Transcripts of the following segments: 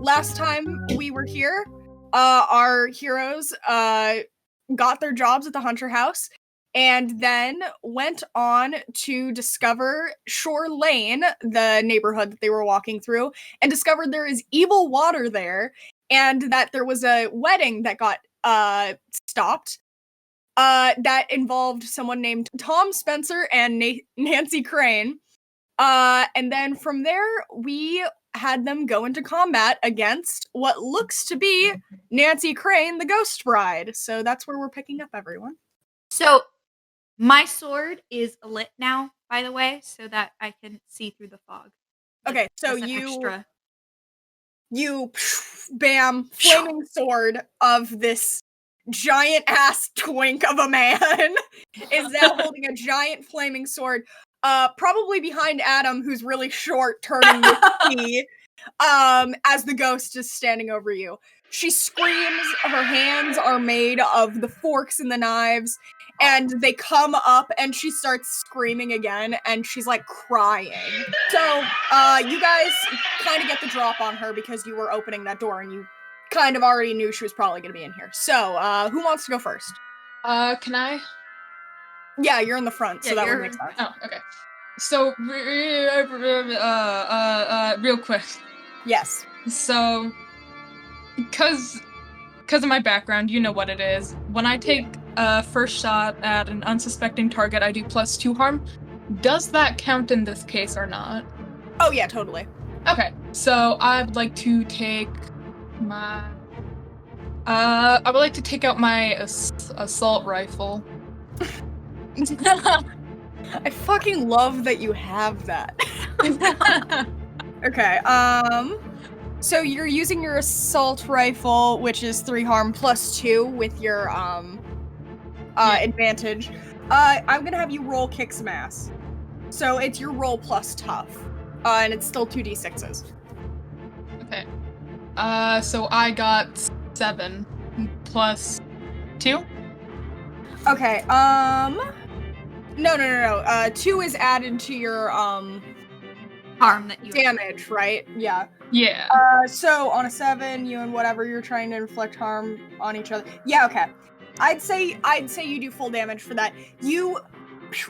last time we were here, our heroes got their jobs at the Hunter House and then went on to discover Shore Lane, the neighborhood that they were walking through, and discovered there is evil water there, and that there was a wedding that got stopped that involved someone named Tom Spencer and Nancy Crane. And then from there, we had them go into combat against what looks to be Nancy Crane, the Ghost Bride. So that's where we're picking up, everyone. So my sword is lit now, by the way, so that I can see through the fog. Okay, so Extra. you bam, flaming sword of this giant ass twink of a man is now holding a giant flaming sword, probably behind Adam, who's really short, turning the key, as the ghost is standing over you. She screams, her hands are made of the forks and the knives, and they come up, and she starts screaming again, and she's, like, crying. So, you guys kind of get the drop on her because you were opening that door, and you kind of already knew she was probably going to be in here. So, who wants to go first? Can I? Yeah, you're in the front, so that would make sense. Oh, okay. So, real quick. Yes. So, because of my background, you know what it is. When I take a first shot at an unsuspecting target, I do +2 harm. Does that count in this case or not? Oh yeah, totally. Okay, so I would like to take my... I would like to take out my assault rifle. I fucking love that you have that. Okay, so you're using your assault rifle, which is 3 harm +2 with your, advantage. I'm gonna have you roll kick some ass. So it's your roll plus tough. And it's still 2d6s. Okay. So I got 7 +2? Okay, no. 2 is added to your, harm that you damage, right? Yeah. Yeah. So on a 7, you and whatever you're trying to inflict harm on each other. Yeah, okay. I'd say you do full damage for that. You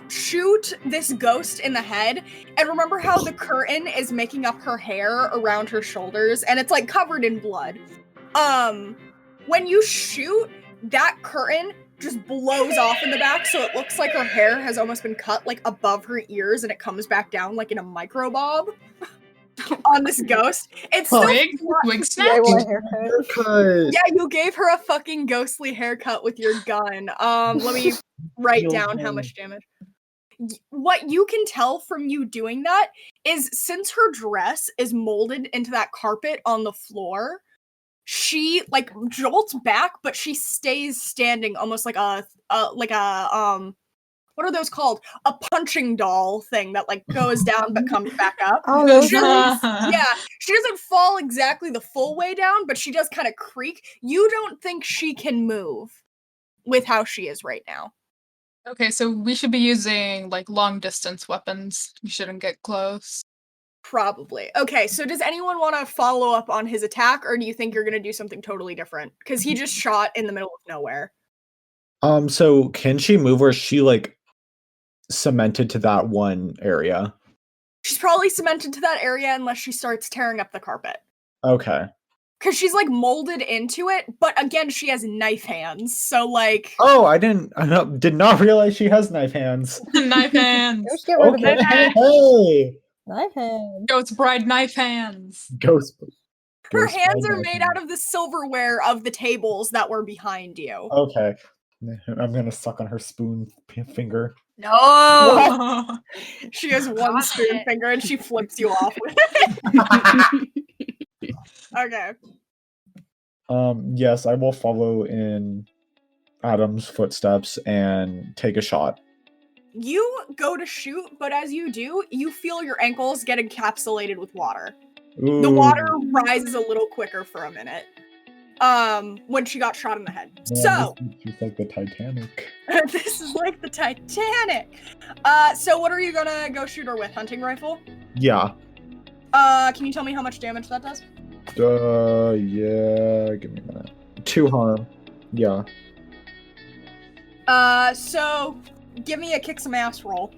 shoot this ghost in the head, and remember how the curtain is making up her hair around her shoulders, and it's like covered in blood. When you shoot, that curtain just blows off in the back, so it looks like her hair has almost been cut like above her ears, and it comes back down like in a micro bob on this ghost. It's still wig snatch? Yeah, you gave her a fucking ghostly haircut with your gun. Let me write down how much damage. What you can tell from you doing that is since her dress is molded into that carpet on the floor, she like jolts back, but she stays standing almost like a what are those called? A punching doll thing that like goes down but comes back up. Oh, she doesn't fall exactly the full way down, but she does kind of creak. You don't think she can move with how she is right now. Okay, so we should be using, like, long-distance weapons. We shouldn't get close. Probably. Okay, so does anyone want to follow up on his attack, or do you think you're going to do something totally different? Because he just shot in the middle of nowhere. So can she move, or is she, like, cemented to that one area? She's probably cemented to that area unless she starts tearing up the carpet. Okay. Because she's, like, molded into it, but again, she has knife hands, so, like... Oh, I did not realize she has knife hands. Knife hands! Just get rid of Okay, it. hey! Knife hands. Ghost Bride knife hands! Her hands are made out of the silverware of the tables that were behind you. Okay. I'm gonna suck on her spoon finger. No! She has one spoon finger and she flips you off with it. Okay. Yes, I will follow in Adam's footsteps and take a shot. You go to shoot, but as you do, you feel your ankles get encapsulated with water. Ooh. The water rises a little quicker for a minute. When she got shot in the head. Man, So this is like the Titanic. this is like the Titanic. So what are you gonna go shoot her with? Hunting rifle? Yeah. Can you tell me how much damage that does? Yeah, give me a minute. 2 harm. Yeah. So give me a kick some ass roll.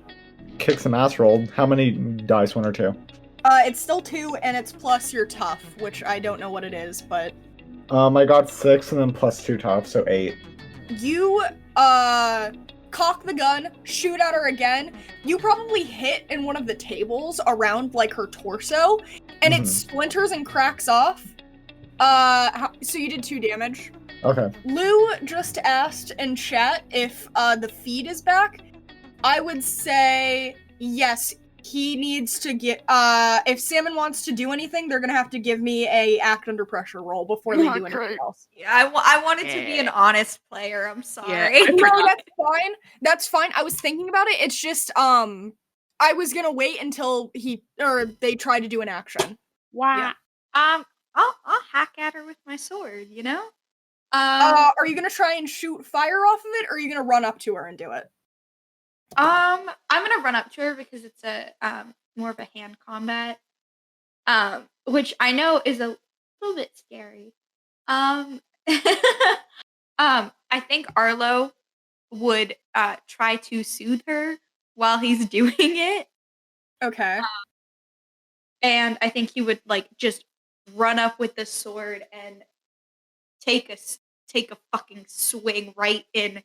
Kick some ass rolled. How many dice? 1 or 2? It's still 2, and it's plus your tough, which I don't know what it is, but I got 6 and then plus 2 tough, so 8. you cock the gun, shoot at her again. You probably hit in one of the tables around like her torso, and it splinters and cracks off. So you did 2 damage. Okay. Lou just asked in chat if the feed is back. I would say yes. He needs to get. If Salmon wants to do anything, they're gonna have to give me a act under pressure roll before they do anything else. Yeah, I wanted to be an honest player. I'm sorry. Yeah. No, that's fine. That's fine. I was thinking about it. It's just I was gonna wait until they try to do an action. Wow. Yeah. I'll hack at her with my sword. You know. Are you gonna try and shoot fire off of it, or are you gonna run up to her and do it? I'm gonna run up to her because it's a more of a hand combat, which I know is a little bit scary. I think Arlo would try to soothe her while he's doing it. Okay. And I think he would like just run up with the sword and take a fucking swing right in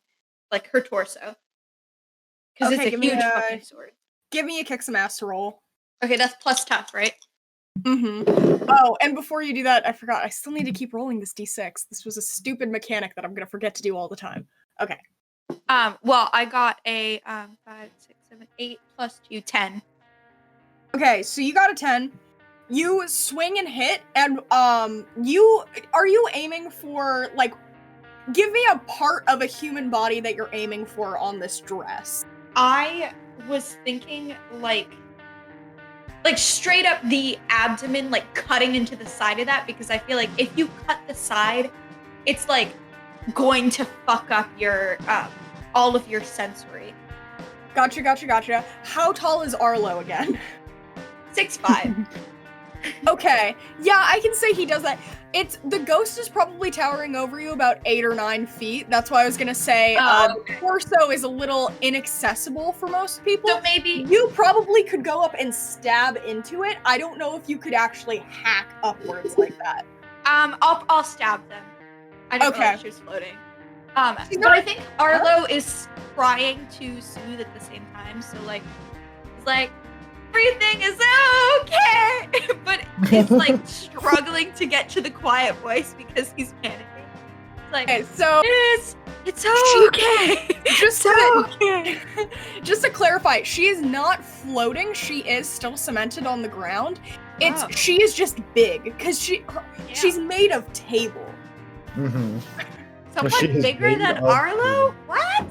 like her torso. Because it's a huge fucking sword. Give me a kick some ass to roll. Okay, that's plus tough, right? Mm-hmm. Oh, and before you do that, I forgot. I still need to keep rolling this d6. This was a stupid mechanic that I'm gonna forget to do all the time. Okay. Well, I got a 5, 6, 7, 8 plus 2, 10. Okay, so you got a 10. You swing and hit, and are you aiming for like? Give me a part of a human body that you're aiming for on this dress. I was thinking like straight up the abdomen, like cutting into the side of that, because I feel like if you cut the side, it's like going to fuck up your all of your sensory. Gotcha. How tall is Arlo again? 6'5". Okay. Yeah, I can say he does that. The ghost is probably towering over you about 8 or 9 feet. That's why I was gonna say the torso is a little inaccessible for most people. So maybe you probably could go up and stab into it. I don't know if you could actually hack upwards like that. I'll stab them. I didn't realize she was floating. But I think Arlo is trying to soothe at the same time. So like, he's like, everything is okay, but it's like struggling to get to the quiet voice because he's panicking. It's like, okay, so it's okay. Just to clarify, she is not floating. She is still cemented on the ground. She is just big because she's made of table. Mm-hmm. Someone bigger than Arlo? What?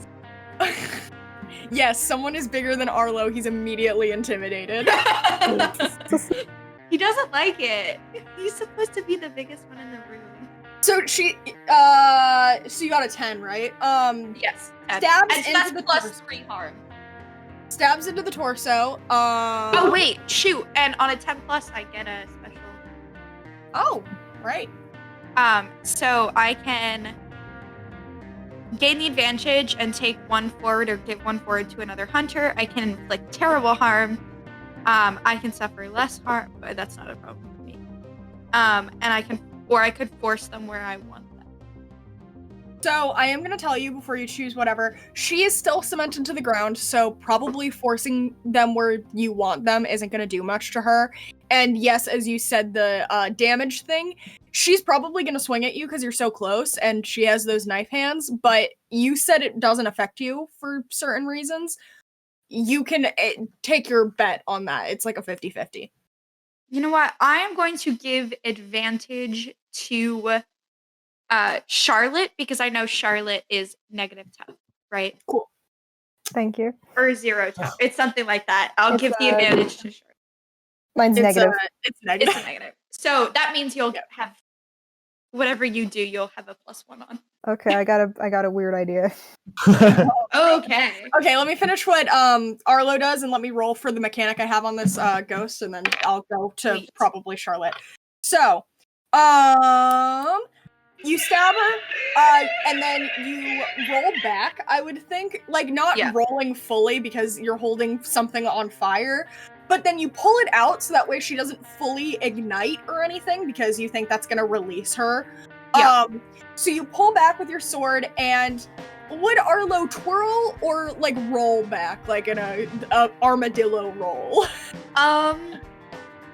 Yes, someone is bigger than Arlo. He's immediately intimidated. He doesn't like it. He's supposed to be the biggest one in the room. So so you got a 10, right? Yes. Stabs into the plus 3 harm. Stabs into the torso. Oh wait, shoot! And on a 10 plus, I get a special. Oh, right. So I can gain the advantage and take 1 forward or give 1 forward to another hunter. I can inflict terrible harm. I can suffer less harm, but that's not a problem for me. And I could force them where I want them. So I am gonna tell you before you choose whatever. She is still cemented to the ground, so probably forcing them where you want them isn't gonna do much to her. And yes, as you said, the damage thing, she's probably gonna swing at you because you're so close, and she has those knife hands. But you said it doesn't affect you for certain reasons. You can take your bet on that. It's like a 50-50. You know what? I am going to give advantage to Charlotte because I know Charlotte is negative tough, right? Cool. Thank you. Or 0 tough. It's something like that. I'll give the advantage to Charlotte. Mine's negative. It's negative. It's a negative. So that means you'll have whatever you do, you'll have a +1 on. Okay, I got a weird idea. Okay. Okay, let me finish what Arlo does and let me roll for the mechanic I have on this ghost, and then I'll go to probably Charlotte. So, You stab her, and then you roll back, I would think. Like, not rolling fully because you're holding something on fire, but then you pull it out so that way she doesn't fully ignite or anything because you think that's gonna release her. So you pull back with your sword, and would Arlo twirl or, like, roll back, like in a armadillo roll?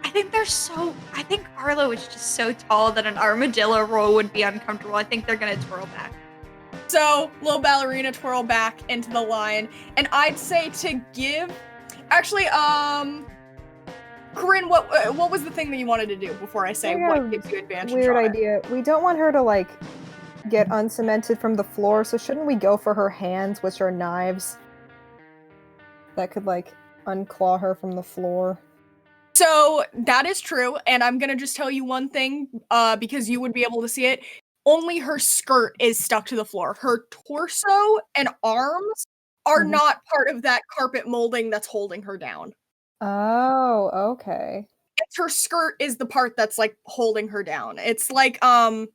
I think Arlo is just so tall that an armadillo roll would be uncomfortable. I think they're gonna twirl back. So, little ballerina twirl back into the line, and I'd say to give... Actually, Corinne, what was the thing that you wanted to do before I say what gives you advantage? Weird idea. We don't want her to, like, get uncemented from the floor, so shouldn't we go for her hands, which are knives? That could, like, unclaw her from the floor. So, that is true, and I'm gonna just tell you one thing, because you would be able to see it. Only her skirt is stuck to the floor. Her torso and arms are not part of that carpet molding that's holding her down. Oh, okay. It's her skirt is the part that's, like, holding her down. It's like, Garrett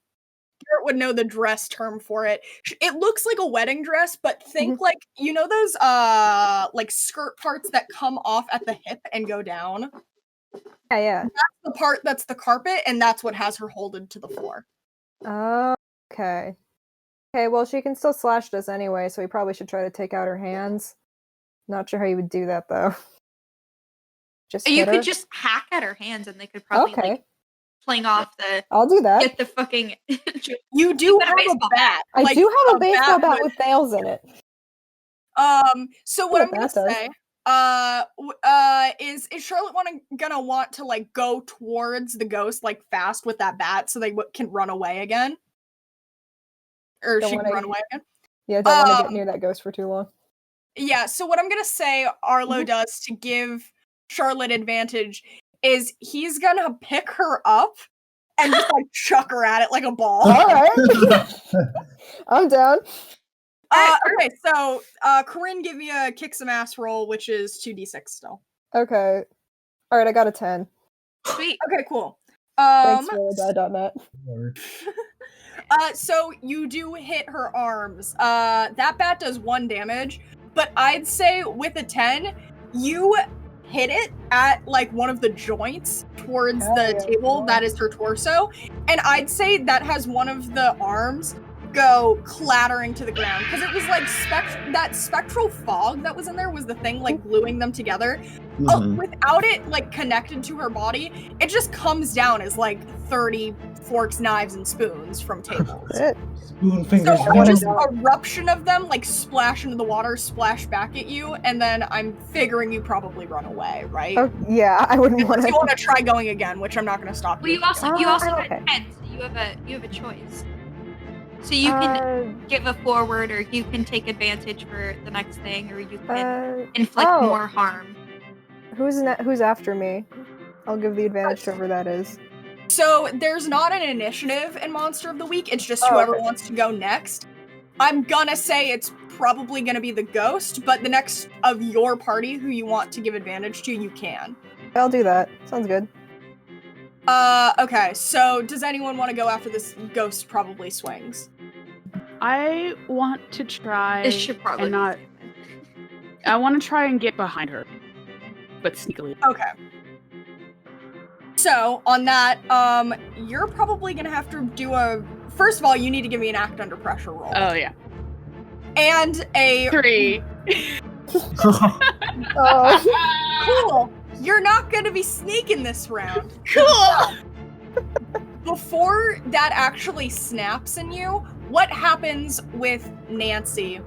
would know the dress term for it. It looks like a wedding dress, but think like, you know those, like, skirt parts that come off at the hip and go down? Yeah. That's the part that's the carpet, and that's what has her holded to the floor. Oh, okay. Okay, well, she can still slash us anyway, so we probably should try to take out her hands. Not sure how you would do that, though. You could just hack at her hands, and they could probably, like, fling off the... I'll do that. Get the fucking... You do have a bat. I do have a baseball bat with nails in it. So what I'm gonna say... is Charlotte gonna want to, like, go towards the ghost, like, fast with that bat so they can run away again? Or she can run away again? Yeah, don't want to get near that ghost for too long. Yeah, so what I'm gonna say Arlo does to give Charlotte advantage is he's gonna pick her up and just, like, chuck her at it like a ball. Alright. I'm down. Okay, so, Corinne, give me a kick some ass roll, which is 2d6 still. Okay. Alright, I got a 10. Sweet. Okay, cool. Thanks for die.net. So you do hit her arms. That bat does 1 damage, but I'd say with a 10, you hit it at, like, one of the joints towards the table that is her torso, and I'd say that has one of the arms go clattering to the ground, because it was like that spectral fog that was in there was the thing, like, gluing them together. Without it, like, connected to her body, it just comes down as, like, 30 forks, knives, and spoons from tables. Spoon fingers. So just eruption of them, like, splash into the water, splash back at you, and then I'm figuring you probably run away, right? Oh, yeah, I wouldn't want to. You want to try going again, which I'm not going to stop you. Well, you also have 10, so you have a choice. So you can give a forward, or you can take advantage for the next thing, or you can inflict more harm. Who's after me? I'll give the advantage to whoever that is. So there's not an initiative in Monster of the Week, it's just whoever wants to go next. I'm gonna say it's probably gonna be the ghost, but the next of your party who you want to give advantage to, you can. I'll do that. Sounds good. Okay, so does anyone want to go after this ghost probably swings? I want to try This should probably and not... I want to try and get behind her, but sneakily. Okay. So, on that, you're probably gonna have to do a... First of all, you need to give me an act under pressure roll. Oh, yeah. And a... 3. Cool! You're not gonna be sneaking this round. Cool! Before that actually snaps in you, what happens with Nancy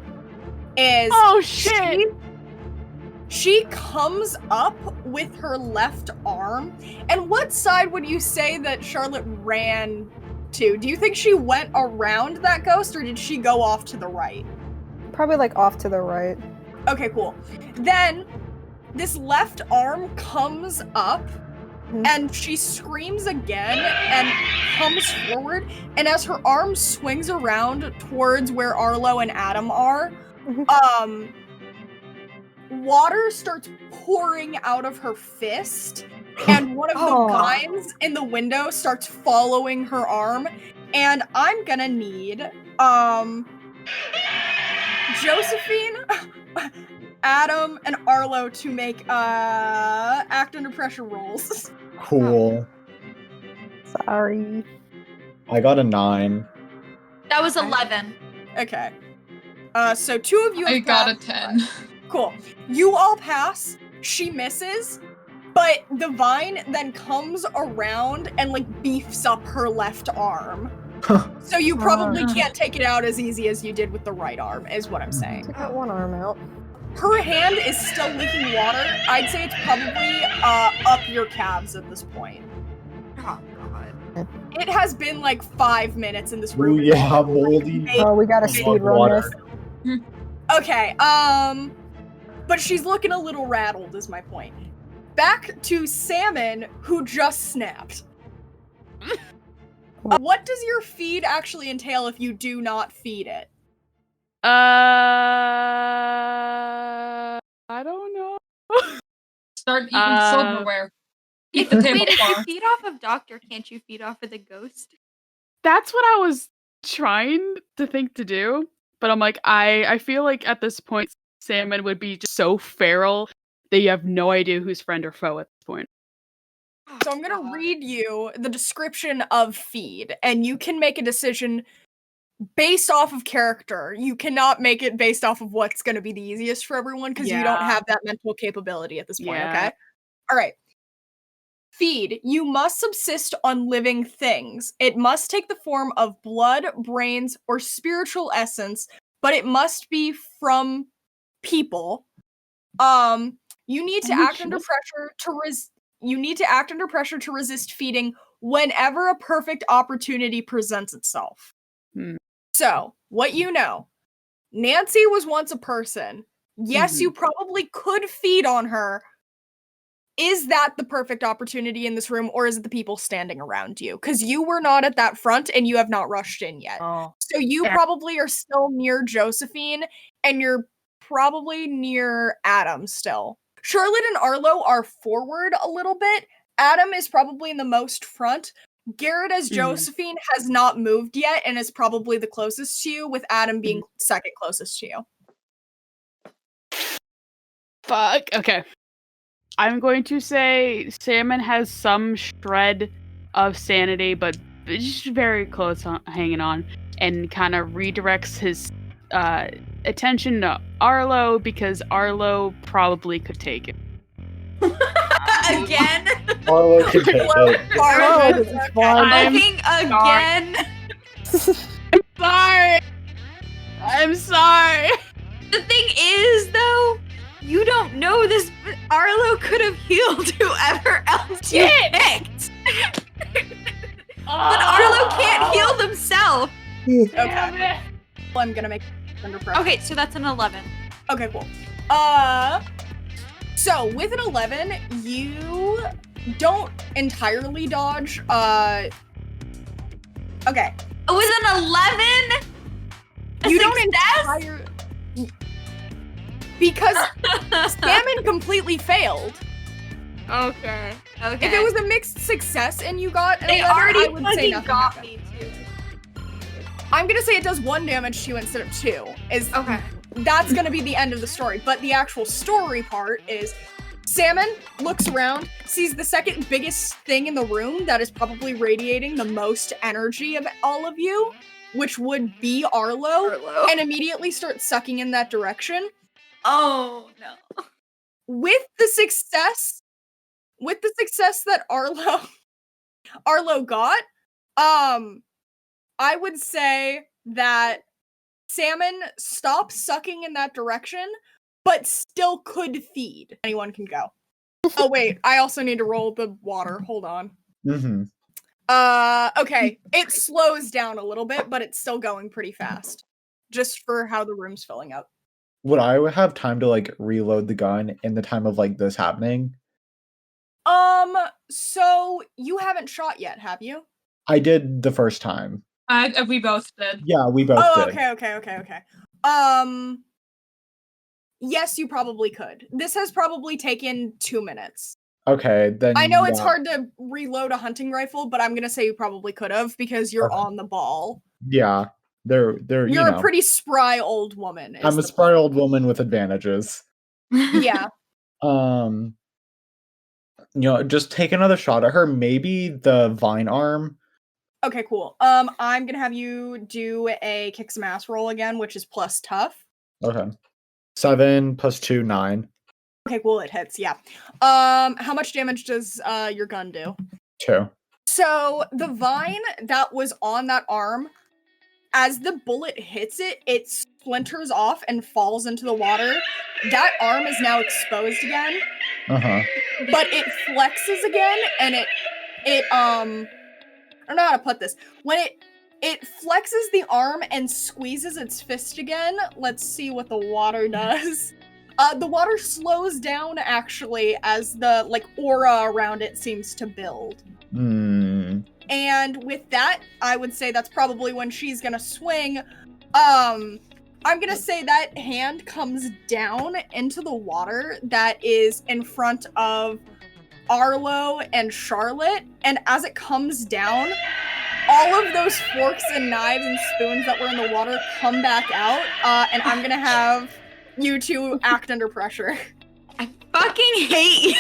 is... Oh, shit! She comes up with her left arm, and what side would you say that Charlotte ran to? Do you think she went around that ghost, or did she go off to the right? Probably, like, off to the right. Okay, cool. Then, this left arm comes up, and she screams again, and comes forward, and as her arm swings around towards where Arlo and Adam are, water starts pouring out of her fist, and one of the vines in the window starts following her arm. And I'm gonna need Josephine, Adam, and Arlo to make act under pressure rolls. Cool. Sorry. I got a 9. That was 11. Okay. So 2 of you have I got a passed. 10. Cool. You all pass. She misses, but the vine then comes around and like beefs up her left arm. So you probably can't take it out as easy as you did with the right arm, is what I'm saying. I got one arm out. Her hand is still leaking water. I'd say it's probably up your calves at this point. Oh, God. It has been like 5 minutes in this room. Ooh, yeah, moldy. Oh, we gotta speed run this. Okay, but she's looking a little rattled, is my point. Back to Salmon, who just snapped. What does your feed actually entail if you do not feed it? I don't know. Start eating silverware. Eat the Wait, table if you cloth. feed off of Doctor, can't you feed off of the ghost? That's what I was trying to think to do, but I'm like, I feel like at this point, Salmon would be just so feral that you have no idea who's friend or foe at this point. So I'm gonna read you the description of feed, and you can make a decision based off of character. You cannot make it based off of what's gonna be the easiest for everyone, because you don't have that mental capability at this point, okay? Alright. Feed. You must subsist on living things. It must take the form of blood, brains, or spiritual essence, but it must be from people. You need to act under pressure to resist feeding whenever a perfect opportunity presents itself. So, what you know, Nancy was once a person. Yes, you probably could feed on her. Is that the perfect opportunity in this room, or is it the people standing around you? Because you were not at that front and you have not rushed in yet. So you probably are still near Josephine, and you're probably near Adam still. Charlotte and Arlo are forward a little bit. Adam is probably in the most front. Garrett as Josephine has not moved yet and is probably the closest to you, with Adam being second closest to you. Fuck. Okay. I'm going to say Salmon has some shred of sanity, but just very close hanging on, and kind of redirects his attention to Arlo, because Arlo probably could take it. Again? Arlo can take it. Oh, this is fun. Fucking again? I'm sorry. The thing is, though, you don't know this, but Arlo could have healed whoever else you picked. But Arlo can't heal themselves. Okay. Well, I'm gonna make under pressure. Okay, so that's an 11. Okay, cool. So with an 11, you don't entirely dodge. Okay. With an 11? You don't entirely. Because Salmon completely failed. Okay. If it was a mixed success and you got an 11, already I would say nothing got happened. me too. I'm gonna say it does 1 damage to you instead of 2. Okay. That's gonna be the end of the story. But the actual story part is Salmon looks around, sees the second biggest thing in the room that is probably radiating the most energy of all of you, which would be Arlo. And immediately starts sucking in that direction. Oh no. With the success that Arlo got, I would say that Salmon stopped sucking in that direction, but still could feed. Anyone can go. Oh wait, I also need to roll the water. Hold on. Okay. It slows down a little bit, but it's still going pretty fast. Just for how the room's filling up. Would I have time to like reload the gun in the time of like this happening? So you haven't shot yet, have you? I did the first time. We both did. Yeah, we both did. Okay. Yes, you probably could. This has probably taken 2 minutes. Okay, then I know it's hard to reload a hunting rifle, but I'm gonna say you probably could have because you're on the ball. Yeah, they're You're a pretty spry old woman. I'm a spry old woman with advantages. Yeah. Just take another shot at her. Maybe the vine arm. Okay, cool. I'm gonna have you do a kick some ass roll again, which is plus tough. Okay. 7 plus 2, 9. Okay, cool. It hits. Yeah. How much damage does your gun do? 2. So the vine that was on that arm, as the bullet hits it, it splinters off and falls into the water. That arm is now exposed again. But it flexes again, and it I don't know how to put this. When it flexes the arm and squeezes its fist again. Let's see what the water does. The water slows down actually as the aura around it seems to build. And with that, I would say that's probably when she's gonna swing. I'm gonna say that hand comes down into the water that is in front of Arlo and Charlotte, and as it comes down, all of those forks and knives and spoons that were in the water come back out, and I'm gonna have you two act under pressure. I fucking hate you!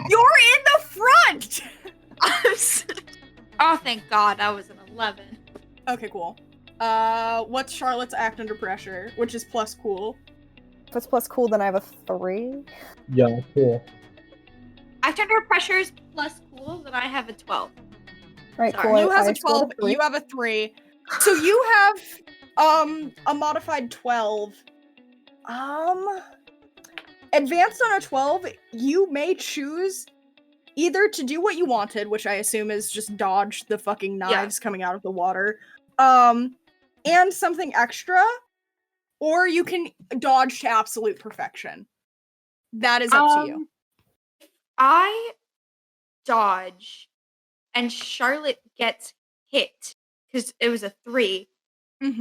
You're in the front! Oh, thank God, that was an 11. Okay, cool. What's Charlotte's act under pressure, which is plus cool? If it's plus cool, then I have a 3. Yeah, cool. Act under pressure is plus cool, then I have a 12. Right, Sorry. cool. You have I a 12, you have a 3. So you have, a modified 12. Advanced on a 12, you may choose either to do what you wanted, which I assume is just dodge the fucking knives coming out of the water, and something extra, or you can dodge to absolute perfection. That is up to you. I dodge, and Charlotte gets hit, because it was a 3.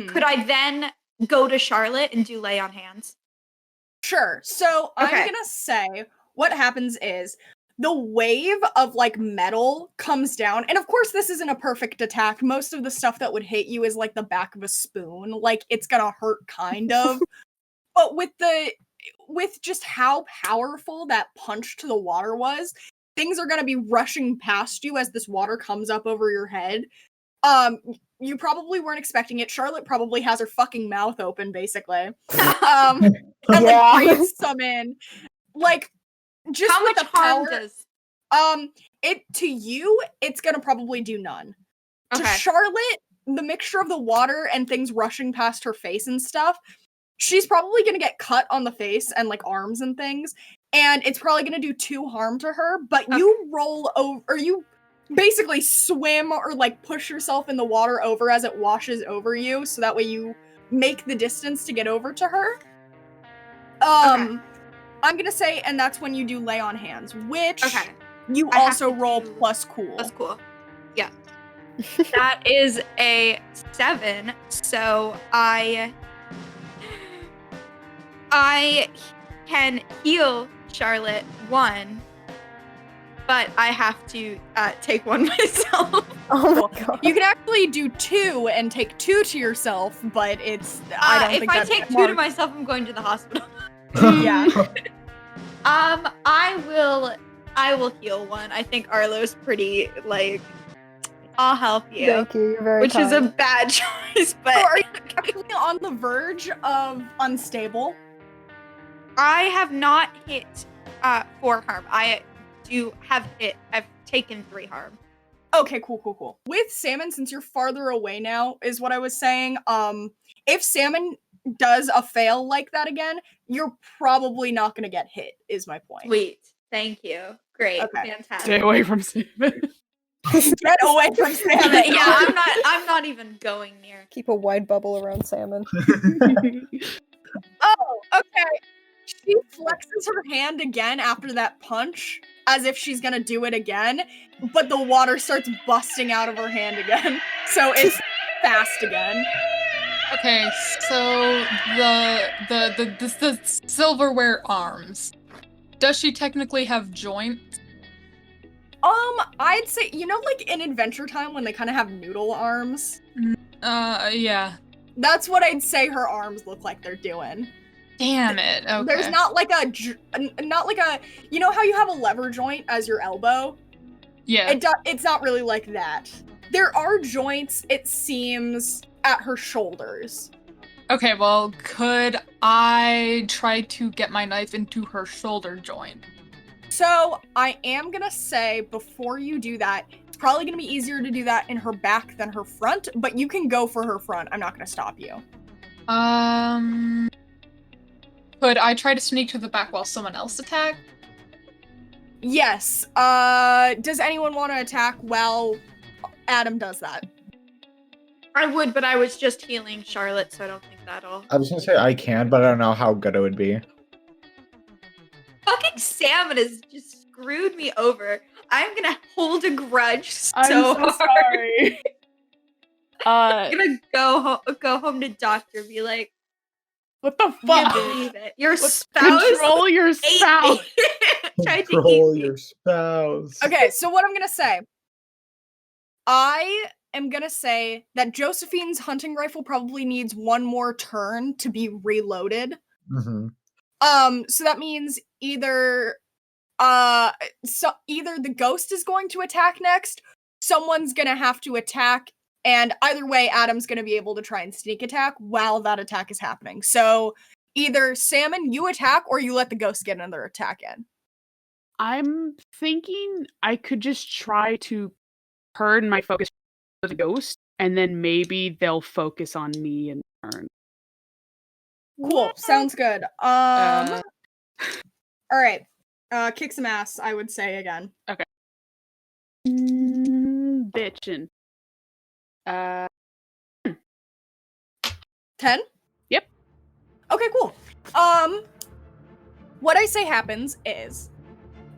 Could I then go to Charlotte and do lay on hands? Sure. So I'm gonna say what happens is the wave of metal comes down, and of course this isn't a perfect attack. Most of the stuff that would hit you is the back of a spoon. It's gonna hurt kind of. But with just how powerful that punch to the water was, things are gonna be rushing past you as this water comes up over your head. You probably weren't expecting it. Charlotte probably has her fucking mouth open, basically. And breathes some in. Just how much harm does it to you, it's gonna probably do none. Okay. To Charlotte, the mixture of the water and things rushing past her face and stuff, she's probably gonna get cut on the face and arms and things, and it's probably gonna do 2 harm to her, but you roll over, or you basically swim or push yourself in the water over as it washes over you, so that way you make the distance to get over to her. I'm gonna say, and that's when you do lay on hands, which you also roll plus cool. Plus cool. Yeah. That is a 7, so I can heal Charlotte 1, but I have to take 1 myself. Oh my God. You can actually do 2 and take 2 to yourself, but it's I don't think if I that's take smart. 2 to myself, I'm going to the hospital. Yeah. I will heal 1. I think Arlo's pretty I'll help you. Thank you. You're very Which kind. is a bad choice, but So are you actually on the verge of unstable? I have not hit 4 harm. I do have hit. I've taken 3 harm. Okay, cool. With Salmon, since you're farther away now, is what I was saying. If Salmon does a fail like that again, you're probably not gonna get hit, is my point. Sweet. Thank you. Great. Okay. Fantastic. Stay away from Salmon. Get away from Salmon. Yeah, I'm not even going near. Keep a wide bubble around Salmon. Oh, okay. She flexes her hand again after that punch, as if she's gonna do it again, but the water starts busting out of her hand again. So it's fast again. Okay, so the silverware arms. Does she technically have joints? I'd say, like in Adventure Time when they kind of have noodle arms? Yeah. That's what I'd say her arms look like they're doing. Damn it, okay. There's not like a, you know how you have a lever joint as your elbow? Yeah. It's not really like that. There are joints, it seems, at her shoulders. Okay, well, could I try to get my knife into her shoulder joint? So, I am gonna say, before you do that, it's probably gonna be easier to do that in her back than her front, but you can go for her front. I'm not gonna stop you. Could I try to sneak to the back while someone else attacked? Yes. Does anyone want to attack while Adam does that? I would, but I was just healing Charlotte, so I don't think that'll... I was gonna say I can, but I don't know how good it would be. Fucking Salmon has just screwed me over. I'm gonna hold a grudge I'm so sorry. I'm gonna go home to doctor and be like, what the I fuck? can't believe it. Your spouse Control your spouse. Control your spouse. Okay, so what I'm gonna say. I am gonna say that Josephine's hunting rifle probably needs one more turn to be reloaded. Mm-hmm. So that means either the ghost is going to attack next, someone's gonna have to attack, and either way, Adam's gonna be able to try and sneak attack while that attack is happening. So either Salmon, you attack, or you let the ghost get another attack in. I'm thinking I could just try to turn my focus to the ghost, and then maybe they'll focus on me in turn. Cool, sounds good. All right. Kick some ass, I would say again. Okay. Bitchin'. 10? Yep. Okay, cool. What I say happens is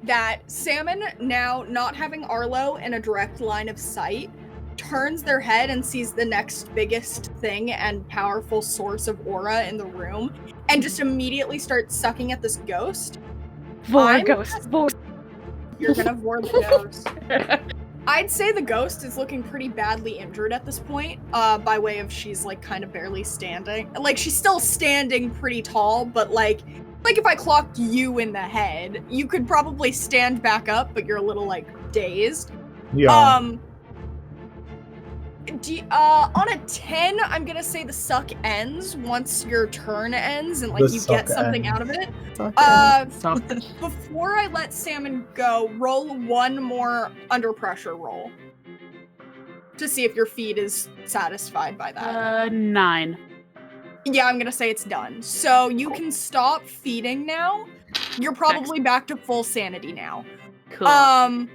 that Salmon, now not having Arlo in a direct line of sight, turns their head and sees the next biggest thing and powerful source of aura in the room, and just immediately starts sucking at this ghost. Vor ghost. You're gonna vor the ghost. I'd say the ghost is looking pretty badly injured at this point, by way of she's, like, kind of barely standing. Like, she's still standing pretty tall, but, like if I clocked you in the head, you could probably stand back up, but you're a little, like, dazed. Yeah. On a 10, I'm gonna say the suck ends once your turn ends and, like, you get something out of it. Before I let Salmon go, roll one more under pressure roll to see if your feed is satisfied by that. 9. Yeah, I'm gonna say it's done. So you can stop feeding now. You're probably back to full sanity now. Cool.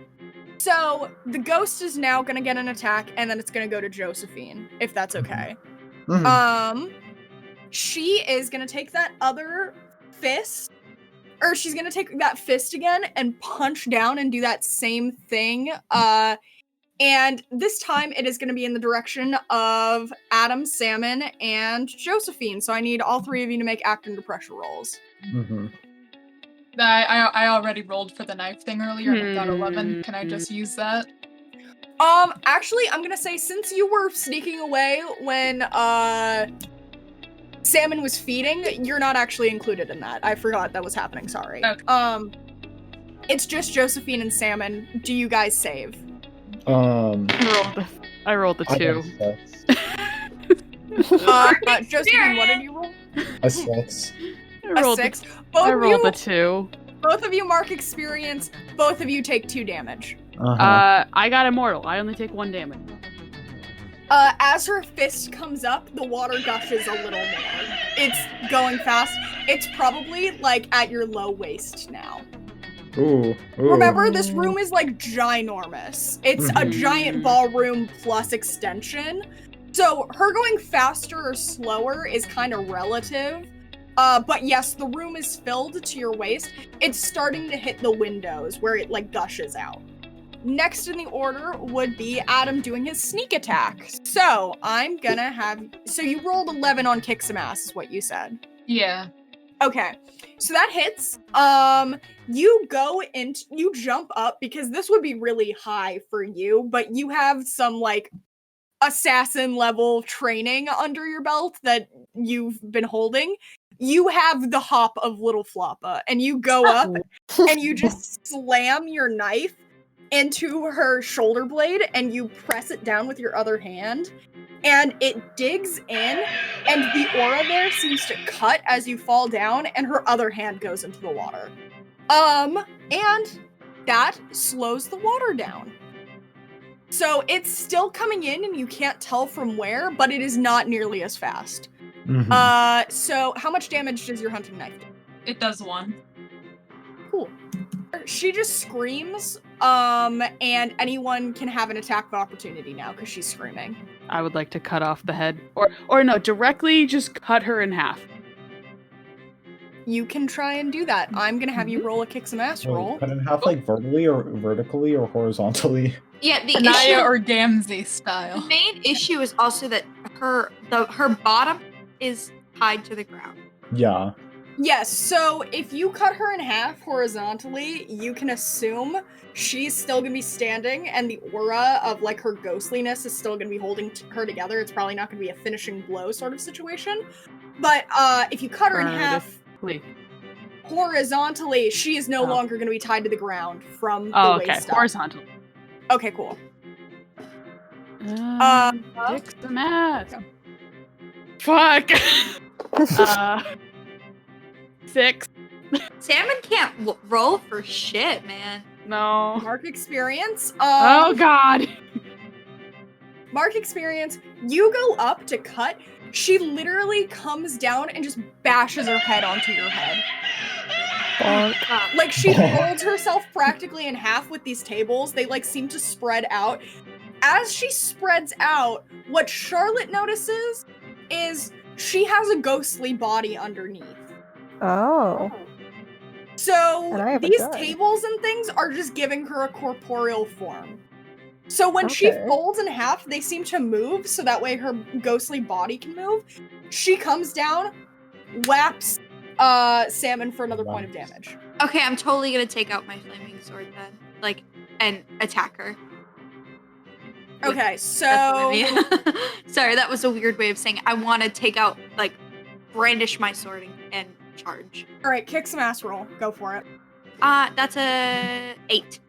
So the ghost is now gonna get an attack, and then it's gonna go to Josephine, if that's okay. Mm-hmm. She is gonna take that other fist, or she's gonna take that fist again and punch down and do that same thing. And this time it is gonna be in the direction of Adam, Salmon, and Josephine. So I need all three of you to make act under pressure rolls. Mm-hmm. I already rolled for the knife thing earlier and I got 11. Can I just use that? Actually, I'm gonna say, since you were sneaking away when, Salmon was feeding, you're not actually included in that. I forgot that was happening, sorry. Okay. It's just Josephine and Salmon. Do you guys save? I rolled a 2. Josephine, what did you roll? A 6. A 6. I rolled a 2. Both of you mark experience. Both of you take 2 damage. I got immortal. I only take 1 damage. As her fist comes up, the water gushes a little more. It's going fast. It's probably, like, at your low waist now. Ooh. Remember, this room is, like, ginormous. It's a giant ballroom plus extension. So her going faster or slower is kind of relative. But yes, the room is filled to your waist. It's starting to hit the windows where it, like, gushes out. next in the order would be Adam doing his sneak attack. So I'm gonna have. So you rolled 11 on kick some ass, is what you said. Yeah. Okay, so that hits. You jump up because this would be really high for you, but you have some like assassin level training under your belt that you've been holding. You have the hop of Little Floppa, and you go up and you just slam your knife into her shoulder blade and you press it down with your other hand. And it digs in, and the aura there seems to cut as you fall down, and her other hand goes into the water. And that slows the water down. So it's still coming in, and you can't tell from where, but it is not nearly as fast. Mhm. So how much damage does your hunting knife do? It does 1. Cool. She just screams, and anyone can have an attack of opportunity now because she's screaming. I would like to cut off the head. Or no, directly just cut her in half. You can try and do that. I'm gonna have you roll a kick some ass roll. Cut in half like vertically or horizontally? Yeah, the Anaya issue, or Gamzee style. the main issue is also that her bottom is tied to the ground. Yeah. Yes, so if you cut her in half horizontally, you can assume she's still gonna be standing, and the aura of like her ghostliness is still gonna be holding her together. It's probably not gonna be a finishing blow sort of situation. But if you cut her in half horizontally, she is no longer gonna be tied to the ground from the waist up. Horizontal. Okay, cool. Kick some ass. Fuck. 6. Salmon can't roll for shit, man. No. Mark experience. Oh god. Mark experience. You go up to cut. She literally comes down and just bashes her head onto your head. Like she folds herself practically in half with these tables. They like seem to spread out. As she spreads out, what Charlotte notices is she has a ghostly body underneath. Oh. So these tables and things are just giving her a corporeal form. So when she folds in half, they seem to move so that way her ghostly body can move. She comes down, whaps Salmon for another point of damage. Okay, I'm totally gonna take out my flaming sword then. Like, and attack her. Okay, so... That's what I mean. Sorry, that was a weird way of saying it. I want to take out, like, brandish my sword and charge. Alright, kick some ass roll. Go for it. That's a 8.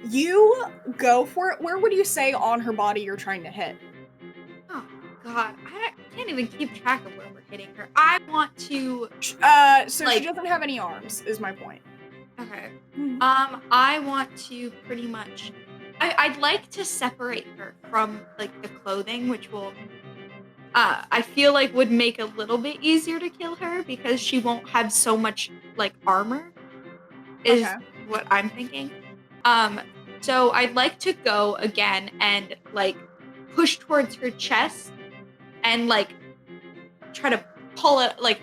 You go for it. Where would you say on her body you're trying to hit? Oh, God. I can't even keep track of where we're hitting her. I want to... So like, she doesn't have any arms, is my point. Okay. I want to pretty much... I'd like to separate her from, like, the clothing, which will... I feel like would make a little bit easier to kill her because she won't have so much, like, armor, is what I'm thinking. So I'd like to go again and, like, push towards her chest and, like, try to pull it, like,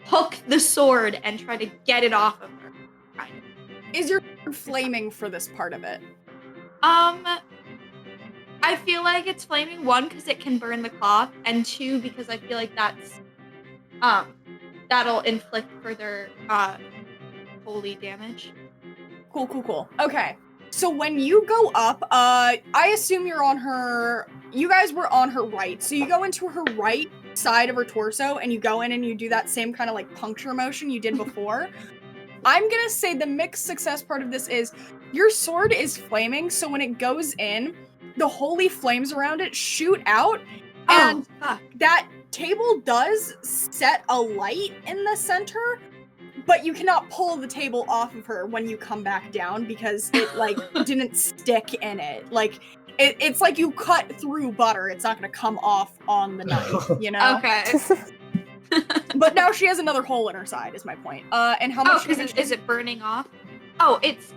hook the sword and try to get it off of her. Kind of. Is your flaming for this part of it? I feel like it's flaming, 1, because it can burn the cloth, and 2, because I feel like that's, that'll inflict further, holy damage. Cool. Okay. So when you go up, I assume you're on her, you guys were on her right, so you go into her right side of her torso, and you go in and you do that same kind of, like, puncture motion you did before. I'm gonna say the mixed success part of this is, your sword is flaming, so when it goes in, the holy flames around it shoot out, and that table does set a light in the center, but you cannot pull the table off of her when you come back down because it, like, didn't stick in it. Like, it's like you cut through butter. It's not gonna come off on the knife, you know? Okay. But now she has another hole in her side, is my point. And how much is it burning off? Oh, it's,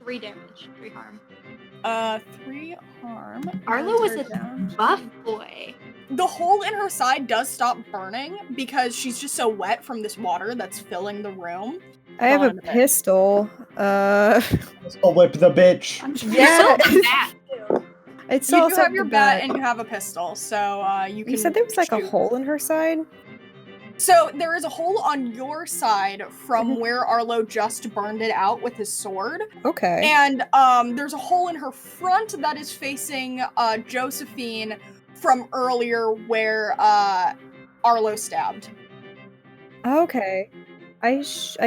3 damage, 3 harm. 3 harm. Arlo was a buff boy. The hole in her side does stop burning because she's just so wet from this water that's filling the room. I have a pistol. Pistol whip the bitch. Yeah. You do have your bat and you have a pistol, so you can. You said there was like shoot. a hole in her side? So there is a hole on your side from where Arlo just burned it out with his sword. Okay. And there's a hole in her front that is facing Josephine from earlier where Arlo stabbed. Okay. I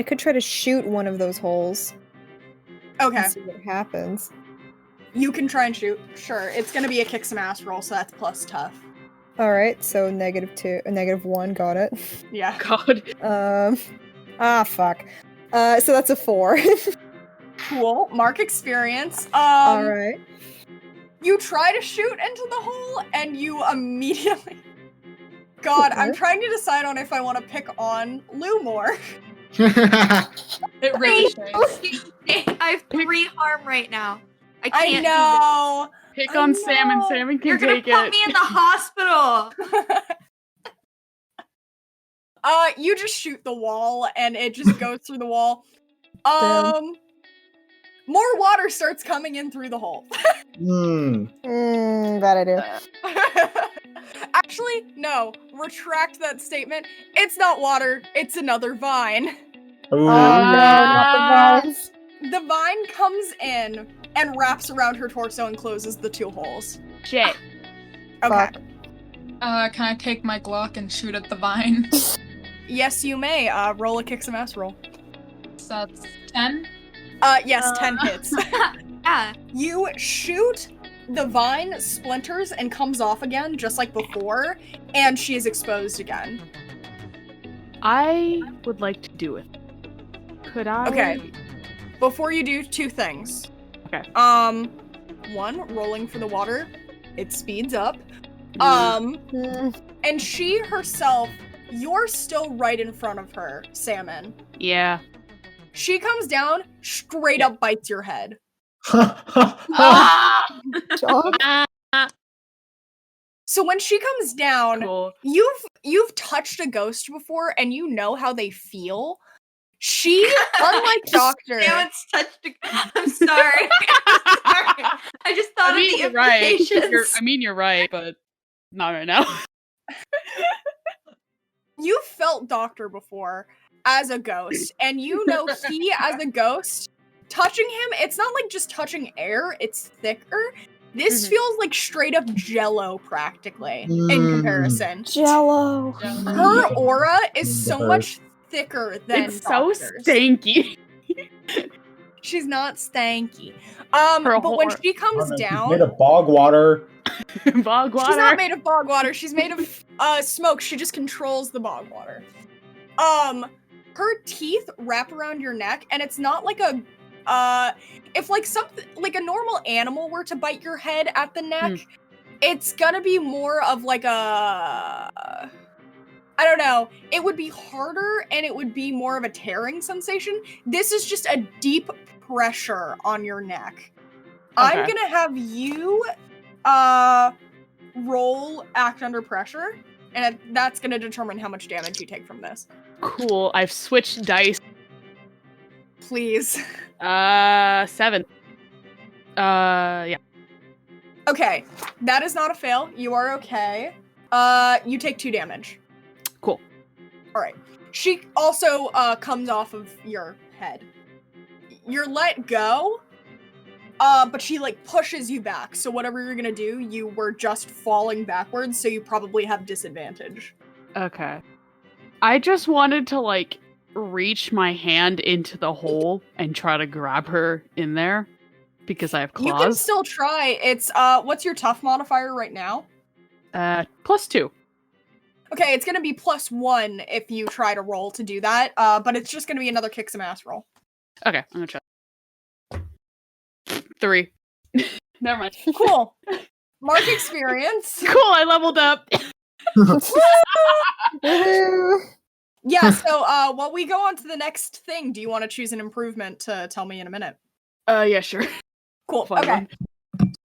could try to shoot one of those holes. Okay. And see what happens. You can try and shoot. Sure. It's gonna be a kick some ass roll, so that's plus tough. Alright, so -1, got it. Yeah. God. Fuck. So that's a 4. Cool. Mark experience. Alright. You try to shoot into the hole, and you immediately... God, I'm trying to decide on if I want to pick on Lou more. It really shows. I have 3 harm right now. I can't I know. Pick on Sam, and Sam can You're gonna take put it. me in the hospital. You just shoot the wall, and it just goes through the wall. More water starts coming in through the hole. Bad idea. Actually, no. Retract that statement. It's not water. It's another vine. Ooh. No, not the vines. The vine comes in and wraps around her torso and closes the 2 holes. Shit. Okay. Fuck. Can I take my Glock and shoot at the vine? Yes, you may. Roll a kick some ass roll. So that's 10? Yes, 10 hits. Yeah. You shoot, the vine splinters and comes off again, just like before, and she is exposed again. I would like to do it. Could I? Okay. Before you do, 2 things. Okay. 1, rolling for the water. It speeds up. And she herself, you're still right in front of her, Salmon. Yeah. She comes down, straight up bites your head. So when she comes down, Cool. you've touched a ghost before and you know how they feel. She, unlike Doctor... It's touched I'm sorry. I'm sorry. I just thought of the you're right. implications. You're right, but not right now. You felt Doctor before as a ghost, and you know he, as a ghost, touching him, it's not like just touching air, it's thicker. This feels like straight up Jello, practically, in comparison. Jello. Her aura is so much thicker than It's so Doctor's. stanky. She's not stanky. But when she comes down... She's made of bog water. Bog water. She's not made of bog water. She's made of smoke. She just controls the bog water. Her teeth wrap around your neck, and it's not like a if like something like a normal animal were to bite your head at the neck, it's gonna be more of like a I don't know. It would be harder, and it would be more of a tearing sensation. This is just a deep pressure on your neck. Okay. I'm gonna have you roll act under pressure, and that's gonna determine how much damage you take from this. Cool. I've switched dice. Please. 7. Yeah. Okay, that is not a fail. You are okay. You take 2 damage. Cool. All right. She also comes off of your head. You're let go, but she like pushes you back. So whatever you're gonna do, you were just falling backwards, so you probably have disadvantage. Okay. I just wanted to like reach my hand into the hole and try to grab her in there because I have claws. You can still try. It's what's your tough modifier right now? +2. Okay, it's gonna be +1 if you try to roll to do that. But it's just gonna be another kick some ass roll. Okay, I'm gonna try. 3. Never mind. Cool. Mark experience. Cool, I leveled up. Yeah, so while we go on to the next thing, do you want to choose an improvement to tell me in a minute? Yeah, sure. Cool. Fine. Okay.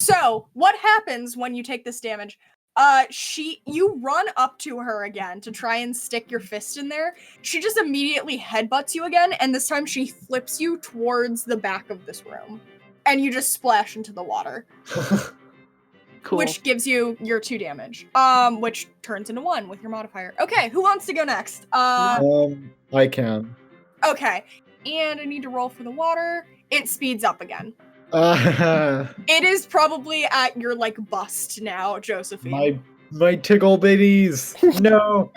So, what happens when you take this damage? You run up to her again to try and stick your fist in there. She just immediately headbutts you again, and this time she flips you towards the back of this room. And you just splash into the water. Cool. Which gives you your 2 damage. Which turns into 1 with your modifier. Okay, who wants to go next? I can. Okay. And I need to roll for the water. It speeds up again. It is probably at your bust now, Josephine. My tickle bitties. No.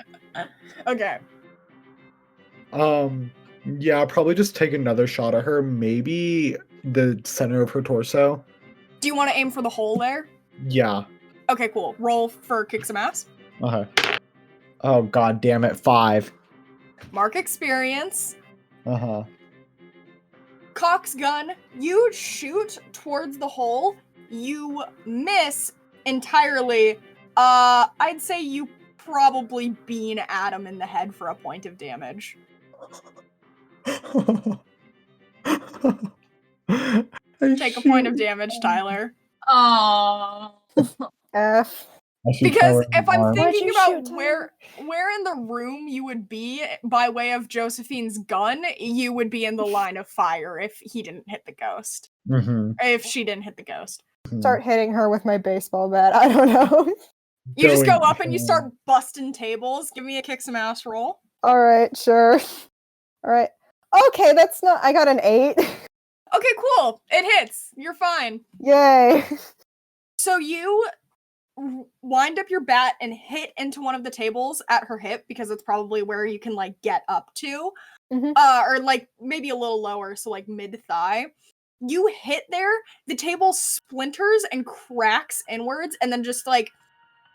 Okay. Yeah, probably just take another shot at her. Maybe the center of her torso. Do you want to aim for the hole there? Yeah. Okay, cool. Roll for kick some ass. Okay. Oh god damn it, 5. Mark experience. Uh-huh. Cock's gun. You shoot towards the hole. You miss entirely. I'd say you probably bean Adam in the head for a point of damage. Take a point of damage, Tyler. Aww. F. Because if I'm thinking about where in the room you would be by way of Josephine's gun, you would be in the line of fire if he didn't hit the ghost. Mm-hmm. If she didn't hit the ghost. Start hitting her with my baseball bat. I don't know. You just go up and you start busting tables. Give me a kick some ass roll. All right, sure. All right. Okay, that's not. I got an 8. Okay, cool. It hits. You're fine. Yay. So you wind up your bat and hit into one of the tables at her hip because it's probably where you can get up to. Mm-hmm. Or maybe a little lower, so mid thigh. You hit there, the table splinters and cracks inwards, and then just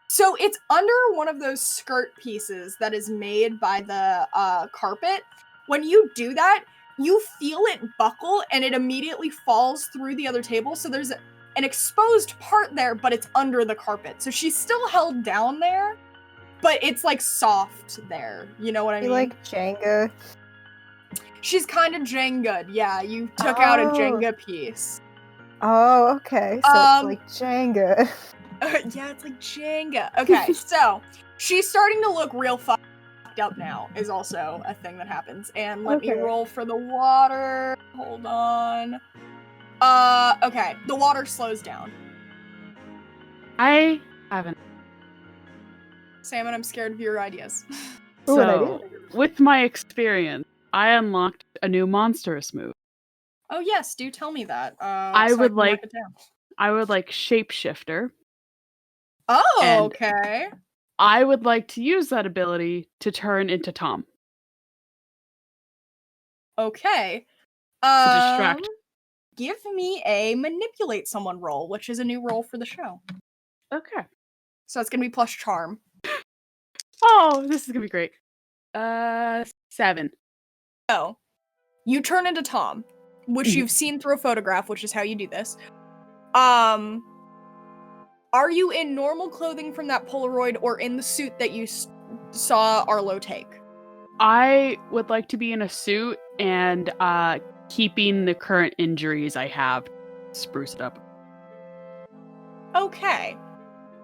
so it's under one of those skirt pieces that is made by the carpet. When you do that, you feel it buckle and it immediately falls through the other table. So there's an exposed part there, but it's under the carpet. So she's still held down there, but it's soft there. You know what I mean? Like Jenga. She's kind of Jenga. Yeah, you took out a Jenga piece. Oh, okay. So it's like Jenga. Yeah, it's like Jenga. Okay, so she's starting to look real fucked up now, is also a thing that happens. And let me roll for the water. Hold on. Okay, the water slows down. I haven't. Salmon, I'm scared of your ideas. So, with my experience, I unlocked a new monstrous move. Oh yes, do tell me that. I would like shapeshifter. Oh, okay. I would like to use that ability to turn into Tom. Okay. To distract. Give me a manipulate someone roll, which is a new roll for the show. Okay. So it's gonna be plus charm. Oh, this is gonna be great. 7. Oh. You turn into Tom, which you've seen through a photograph, which is how you do this. Are you in normal clothing from that Polaroid or in the suit that you saw Arlo take? I would like to be in a suit and keeping the current injuries I have, spruce it up. Okay.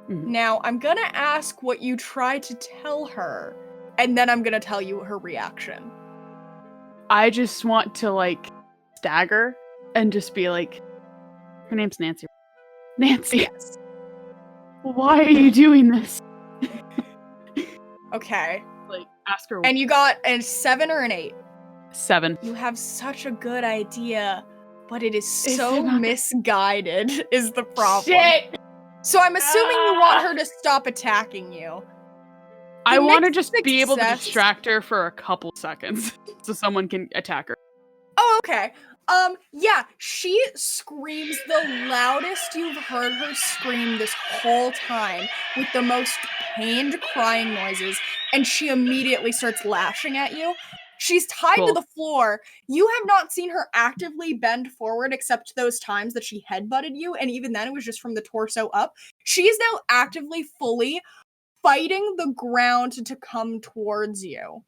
Now, I'm gonna ask what you try to tell her, and then I'm gonna tell you her reaction. I just want to, stagger and just be like, her name's Nancy. Nancy! Yes. Why are you doing this? Okay. Ask her. And you got a 7 or an 8? 7. You have such a good idea, but it is so misguided is the problem. Shit! So I'm assuming you want her to stop attacking you. I want to just be able to distract her for a couple seconds so someone can attack her. Oh, okay. Yeah, she screams the loudest you've heard her scream this whole time with the most pained crying noises, and she immediately starts lashing at you. She's tied to the floor. You have not seen her actively bend forward except those times that she headbutted you, and even then it was just from the torso up. She is now actively, fully fighting the ground to come towards you.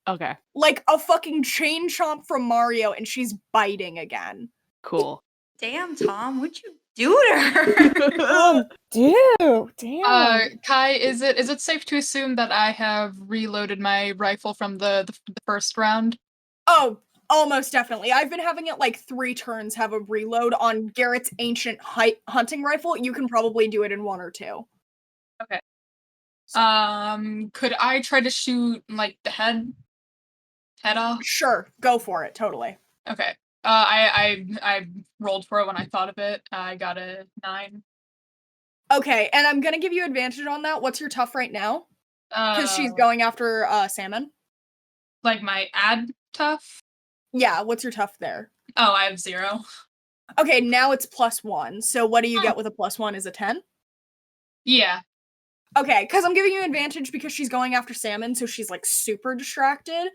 Okay. Like a fucking chain chomp from Mario, and she's biting again. Cool. Damn, Tom, would you her. Oh, damn. Kai, is it safe to assume that I have reloaded my rifle from the first round? Oh, almost definitely. I've been having it like 3 turns have a reload on Garrett's ancient hunting rifle. You can probably do it in 1 or 2. Okay. Could I try to shoot like the head off? Sure, go for it. Totally. Okay. I rolled for it when I thought of it. I got a 9. Okay, and I'm gonna give you advantage on that. What's your tough right now? Because she's going after Salmon. Like my ad tough? Yeah, what's your tough there? Oh, I have 0. Okay, now it's +1. So what do you get with a +1? Is a 10? Yeah. Okay, because I'm giving you advantage because she's going after Salmon, so she's like super distracted.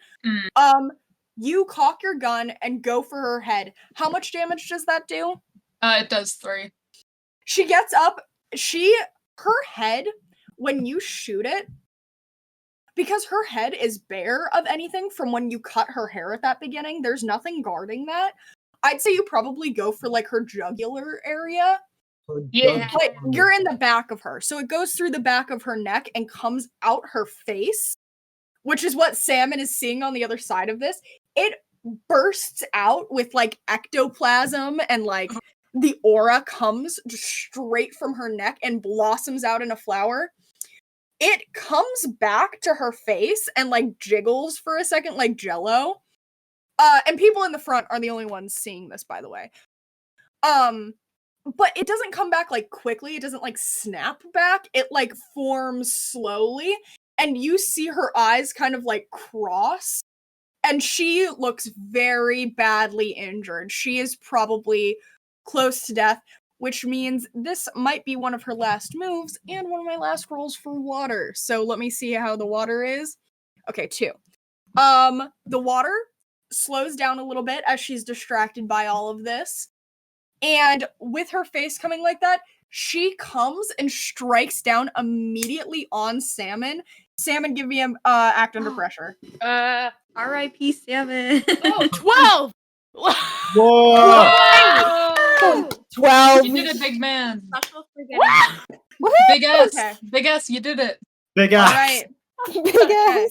You cock your gun and go for her head. How much damage does that do? It does 3. She gets up. Her head, when you shoot it, because her head is bare of anything from when you cut her hair at that beginning, there's nothing guarding that. I'd say you probably go for like her jugular area. Yeah. Like you're in the back of her. So it goes through the back of her neck and comes out her face, which is what Salmon is seeing on the other side of this. It bursts out with like ectoplasm and like the aura comes just straight from her neck and blossoms out in a flower. It comes back to her face and like jiggles for a second like jello. And people in the front are the only ones seeing this, by the way. But it doesn't come back like quickly. It doesn't like snap back. It like forms slowly. And you see her eyes kind of like cross. And she looks very badly injured. She is probably close to death, which means this might be one of her last moves and one of my last rolls for water. So let me see how the water is. Okay, 2. The water slows down a little bit as she's distracted by all of this. And with her face coming like that, she comes and strikes down immediately on Salmon. Salmon, give me an act under pressure. R.I.P. Salmon. Oh, 12! Whoa! 12. You did it, big man. Special for getting Big S. Okay. Big S, you did it. Big All ass. right. Big ass.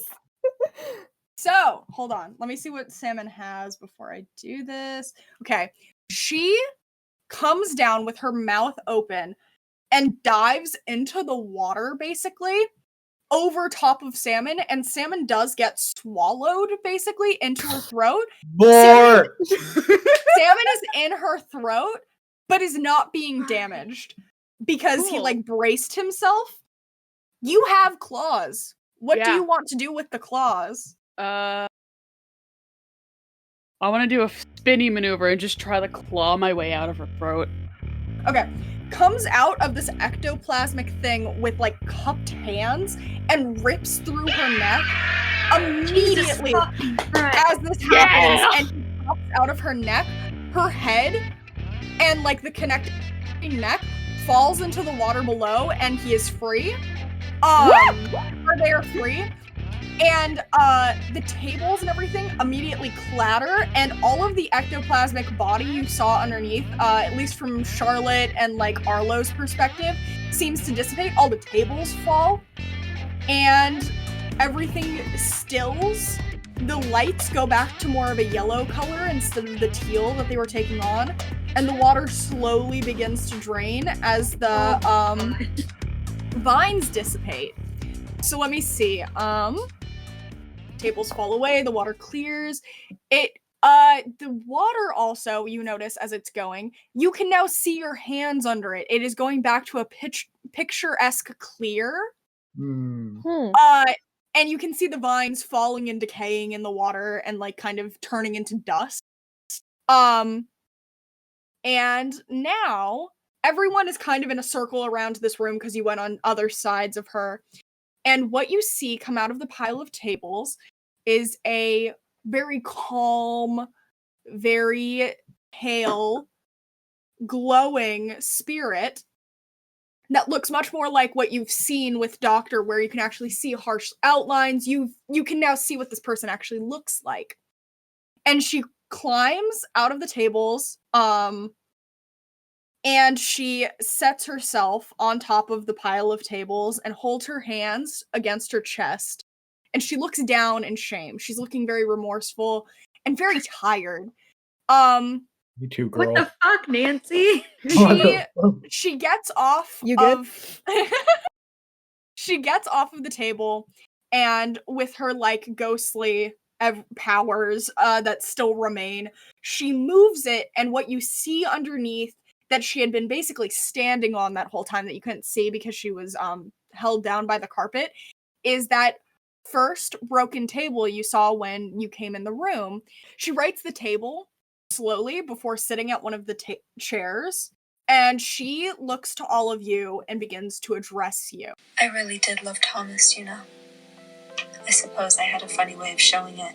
So, hold on. Let me see what Salmon has before I do this. Okay. She comes down with her mouth open and dives into the water, basically, over top of Salmon, and Salmon does get swallowed, basically, into her throat. More! Salmon is in her throat, but is not being damaged because he, like, braced himself. You have claws. What do you want to do with the claws? I want to do a spinny maneuver and just try to claw my way out of her throat. Okay. Comes out of this ectoplasmic thing with, like, cupped hands and rips through her neck immediately as this happens, and he pops out of her neck. Her head and, like, the connecting neck falls into the water below, and he is free. Or they are free. And the tables and everything immediately clatter, and all of the ectoplasmic body you saw underneath, at least from Charlotte and like Arlo's perspective, seems to dissipate. All the tables fall, and everything stills. The lights go back to more of a yellow color instead of the teal that they were taking on, and the water slowly begins to drain as the vines dissipate. So let me see. Tables fall away, the water clears. The water also, you notice as it's going, you can now see your hands under it. It is going back to a picturesque clear. And you can see the vines falling and decaying in the water and like kind of turning into dust. And now everyone is kind of in a circle around this room because you went on other sides of her. And what you see come out of the pile of tables is a very calm, very pale, glowing spirit that looks much more like what you've seen with Doctor, where you can actually see harsh outlines. You can now see what this person actually looks like. And she climbs out of the tables, And she sets herself on top of the pile of tables and holds her hands against her chest. And she looks down in shame. She's looking very remorseful and very tired. Me too, girl. What the fuck, Nancy? She gets off You good? She gets off of the table, and with her like ghostly powers that still remain, she moves it, and what you see underneath that she had been basically standing on that whole time that you couldn't see because she was held down by the carpet is that first broken table you saw when you came in the room. She rights the table slowly before sitting at one of the chairs, and she looks to all of you and begins to address you. I really did love Thomas, you know. I suppose I had a funny way of showing it.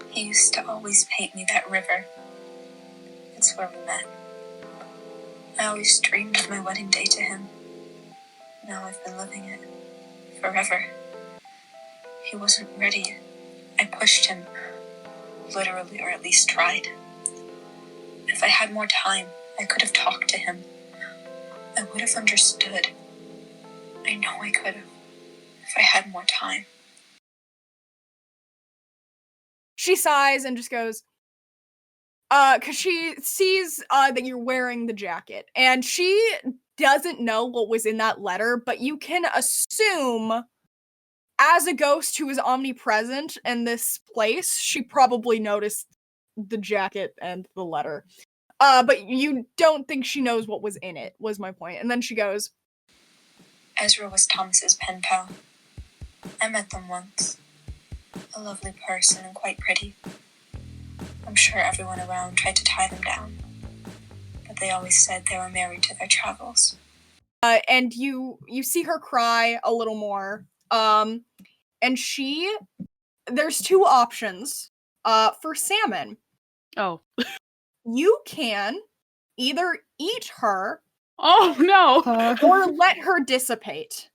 He used to always paint me that river. It's where we met. I always dreamed of my wedding day to him. Now I've been living it. Forever. He wasn't ready. I pushed him. Literally, or at least tried. If I had more time, I could have talked to him. I would have understood. I know I could have. If I had more time. She sighs and just goes, because she sees that you're wearing the jacket, and she doesn't know what was in that letter, but you can assume, as a ghost who is omnipresent in this place, she probably noticed the jacket and the letter. But you don't think she knows what was in it, was my point. And then she goes, Ezra was Thomas's pen pal. I met them once. A lovely person and quite pretty. I'm sure everyone around tried to tie them down, but they always said they were married to their travels. And you see her cry a little more. And there's two options for Salmon. Oh. You can either eat her. Oh no! Or let her dissipate.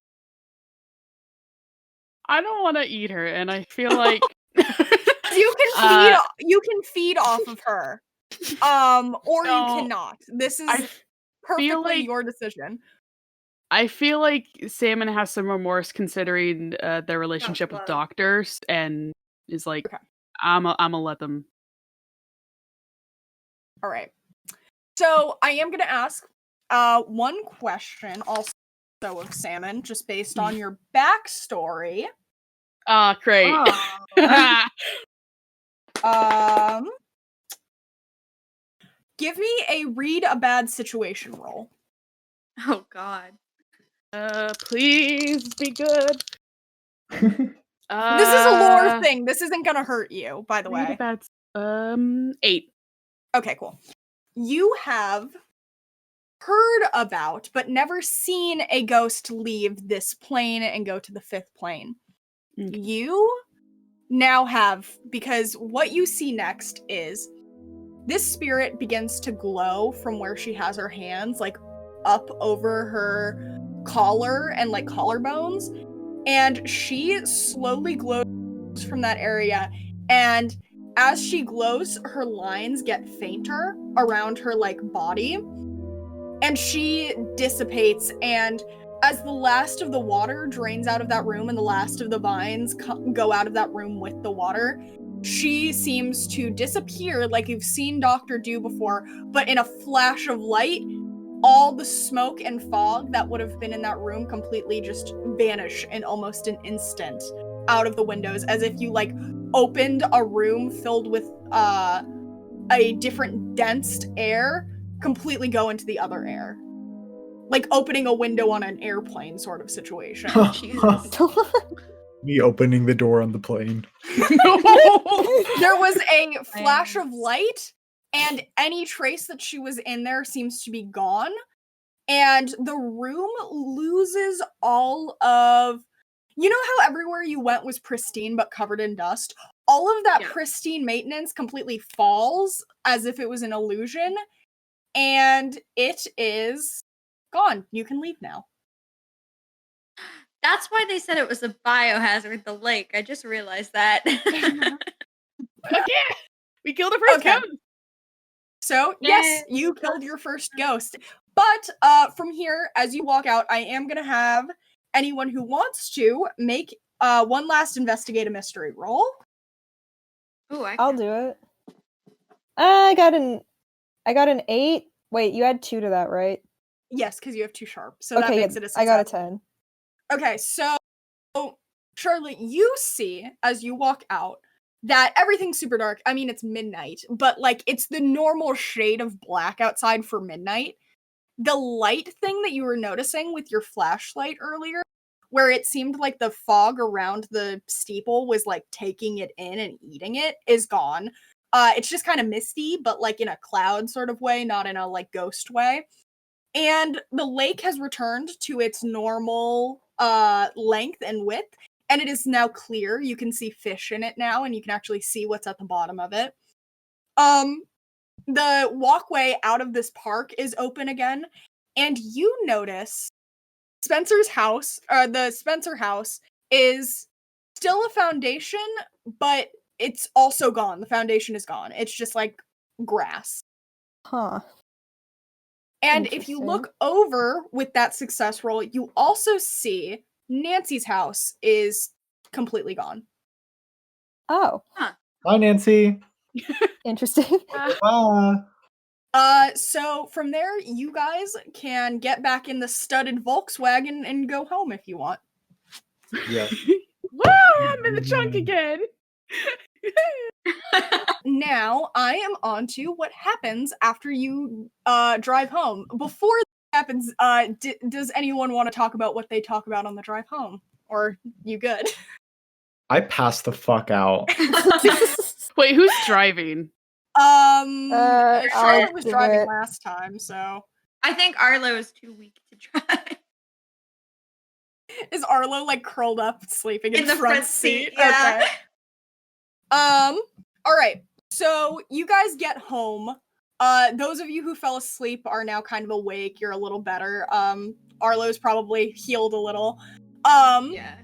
I don't want to eat her, and I feel like you can feed off of her, or you cannot. This is perfectly your decision. I feel like Salmon has some remorse considering their relationship with doctors, and is like, okay. I'm gonna let them. All right. So I am gonna ask one question also of Salmon, just based on your backstory. Great. Give me a read a bad situation roll. Oh God. Please be good. This is a lore thing. This isn't gonna hurt you, by the way. That's 8. Okay, cool. You have heard about, but never seen a ghost leave this plane and go to the 5th plane. Okay. You now have, because what you see next is this spirit begins to glow from where she has her hands, like up over her collar and like collarbones, and she slowly glows from that area, and as she glows, her lines get fainter around her like body, and she dissipates, and as the last of the water drains out of that room and the last of the vines go out of that room with the water, she seems to disappear like you've seen Doctor do before, but in a flash of light, all the smoke and fog that would have been in that room completely just vanish in almost an instant out of the windows, as if you like opened a room filled with a different dense air, completely go into the other air. Like opening a window on an airplane sort of situation. Jesus. Me opening the door on the plane. There was a flash of light, and any trace that she was in there seems to be gone. And the room loses all of... You know how everywhere you went was pristine but covered in dust? All of that pristine maintenance completely falls as if it was an illusion. And it is gone. You can leave now. That's why they said it was a biohazard, the lake. I just realized that. Okay. We killed the first ghost. So, yes, you killed your first ghost. But from here, as you walk out, I am going to have anyone who wants to make one last investigate a mystery roll. Ooh, I'll do it. I got an 8. Wait, you add 2 to that, right? Yes, because you have 2 sharp. So that makes it a success. I got a 10. Okay, so Charlotte, you see as you walk out that everything's super dark. I mean, it's midnight, but like it's the normal shade of black outside for midnight. The light thing that you were noticing with your flashlight earlier, where it seemed like the fog around the steeple was like taking it in and eating it, is gone. It's just kind of misty, but like in a cloud sort of way, not in a like ghost way. And the lake has returned to its normal length and width, and it is now clear. You can see fish in it now, and you can actually see what's at the bottom of it. The walkway out of this park is open again, and you notice Spencer's house, the Spencer house, is still a foundation, but it's also gone. The foundation is gone. It's just like grass. Huh. And if you look over with that success roll, you also see Nancy's house is completely gone. Oh. Huh. Bye, Nancy. Interesting. So from there, you guys can get back in the studded Volkswagen and go home if you want. Yeah. Woo! I'm in the trunk again. Now, I am on to what happens after you drive home. Before that happens, does anyone want to talk about what they talk about on the drive home? Or you good? I passed the fuck out. Wait, who's driving? Charlotte was driving it. last time, so. I think Arlo is too weak to drive. Is Arlo like curled up sleeping in the front seat? Yeah. Okay. Alright. So you guys get home. Those of you who fell asleep are now kind of awake. You're a little better. Arlo's probably healed a little. Yeah.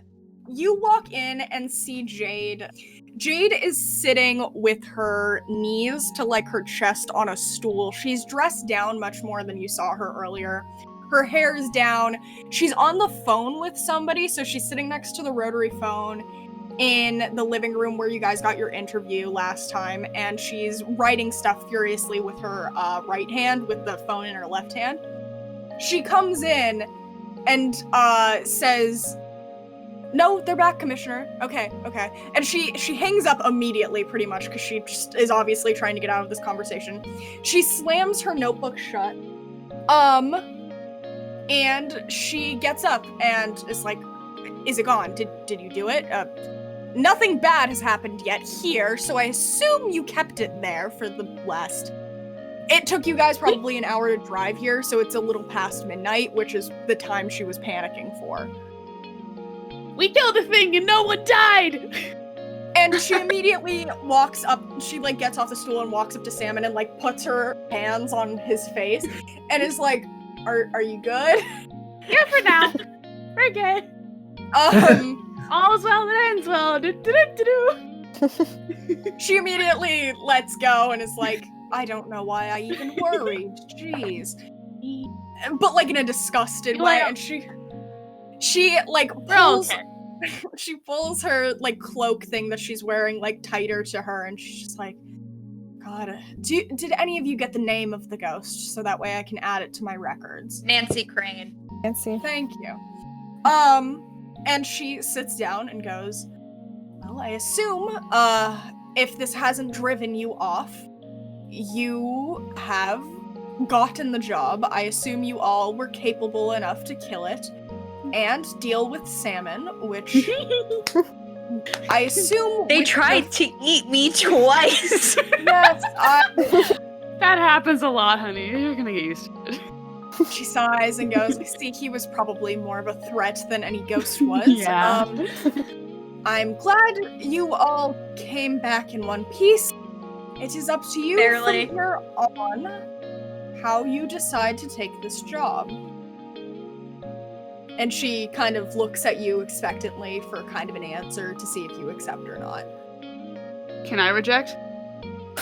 You walk in and see Jade. Jade is sitting with her knees to like her chest on a stool. She's dressed down much more than you saw her earlier. Her hair is down. She's on the phone with somebody, so she's sitting next to the rotary phone in the living room where you guys got your interview last time, and she's writing stuff furiously with her right hand with the phone in her left hand. She comes in and says, "No, they're back, Commissioner. Okay. And she hangs up immediately, pretty much, because she just is obviously trying to get out of this conversation. She slams her notebook shut. And she gets up and is like, "Is it gone? Did you do it? Nothing bad has happened yet here, so I assume you kept it there for the last." It took you guys probably an hour to drive here, so it's a little past midnight, which is the time she was panicking for. We killed the thing and no one died! And she immediately walks up, she like gets off the stool and walks up to Salmon and like puts her hands on his face and is like, Are you good? Yeah, for now. We're good. All's well that ends well. She immediately lets go and is like, "I don't know why I even worried. Jeez." But like in a disgusted way, and she like pulls, she pulls her like cloak thing that she's wearing like tighter to her, and she's just like, "God, did any of you get the name of the ghost so that way I can add it to my records?" Nancy Crane. Nancy. Thank you. And she sits down and goes, "Well, I assume, if this hasn't driven you off, you have gotten the job. I assume you all were capable enough to kill it and deal with Salmon, which I assume they tried to eat me twice." Yes, that happens a lot, honey. You're gonna get used to it. She sighs and goes, "See, he was probably more of a threat than any ghost was." Yeah. I'm glad you all came back in one piece. It is up to you from here on how you decide to take this job. And she kind of looks at you expectantly for kind of an answer to see if you accept or not. Can I reject?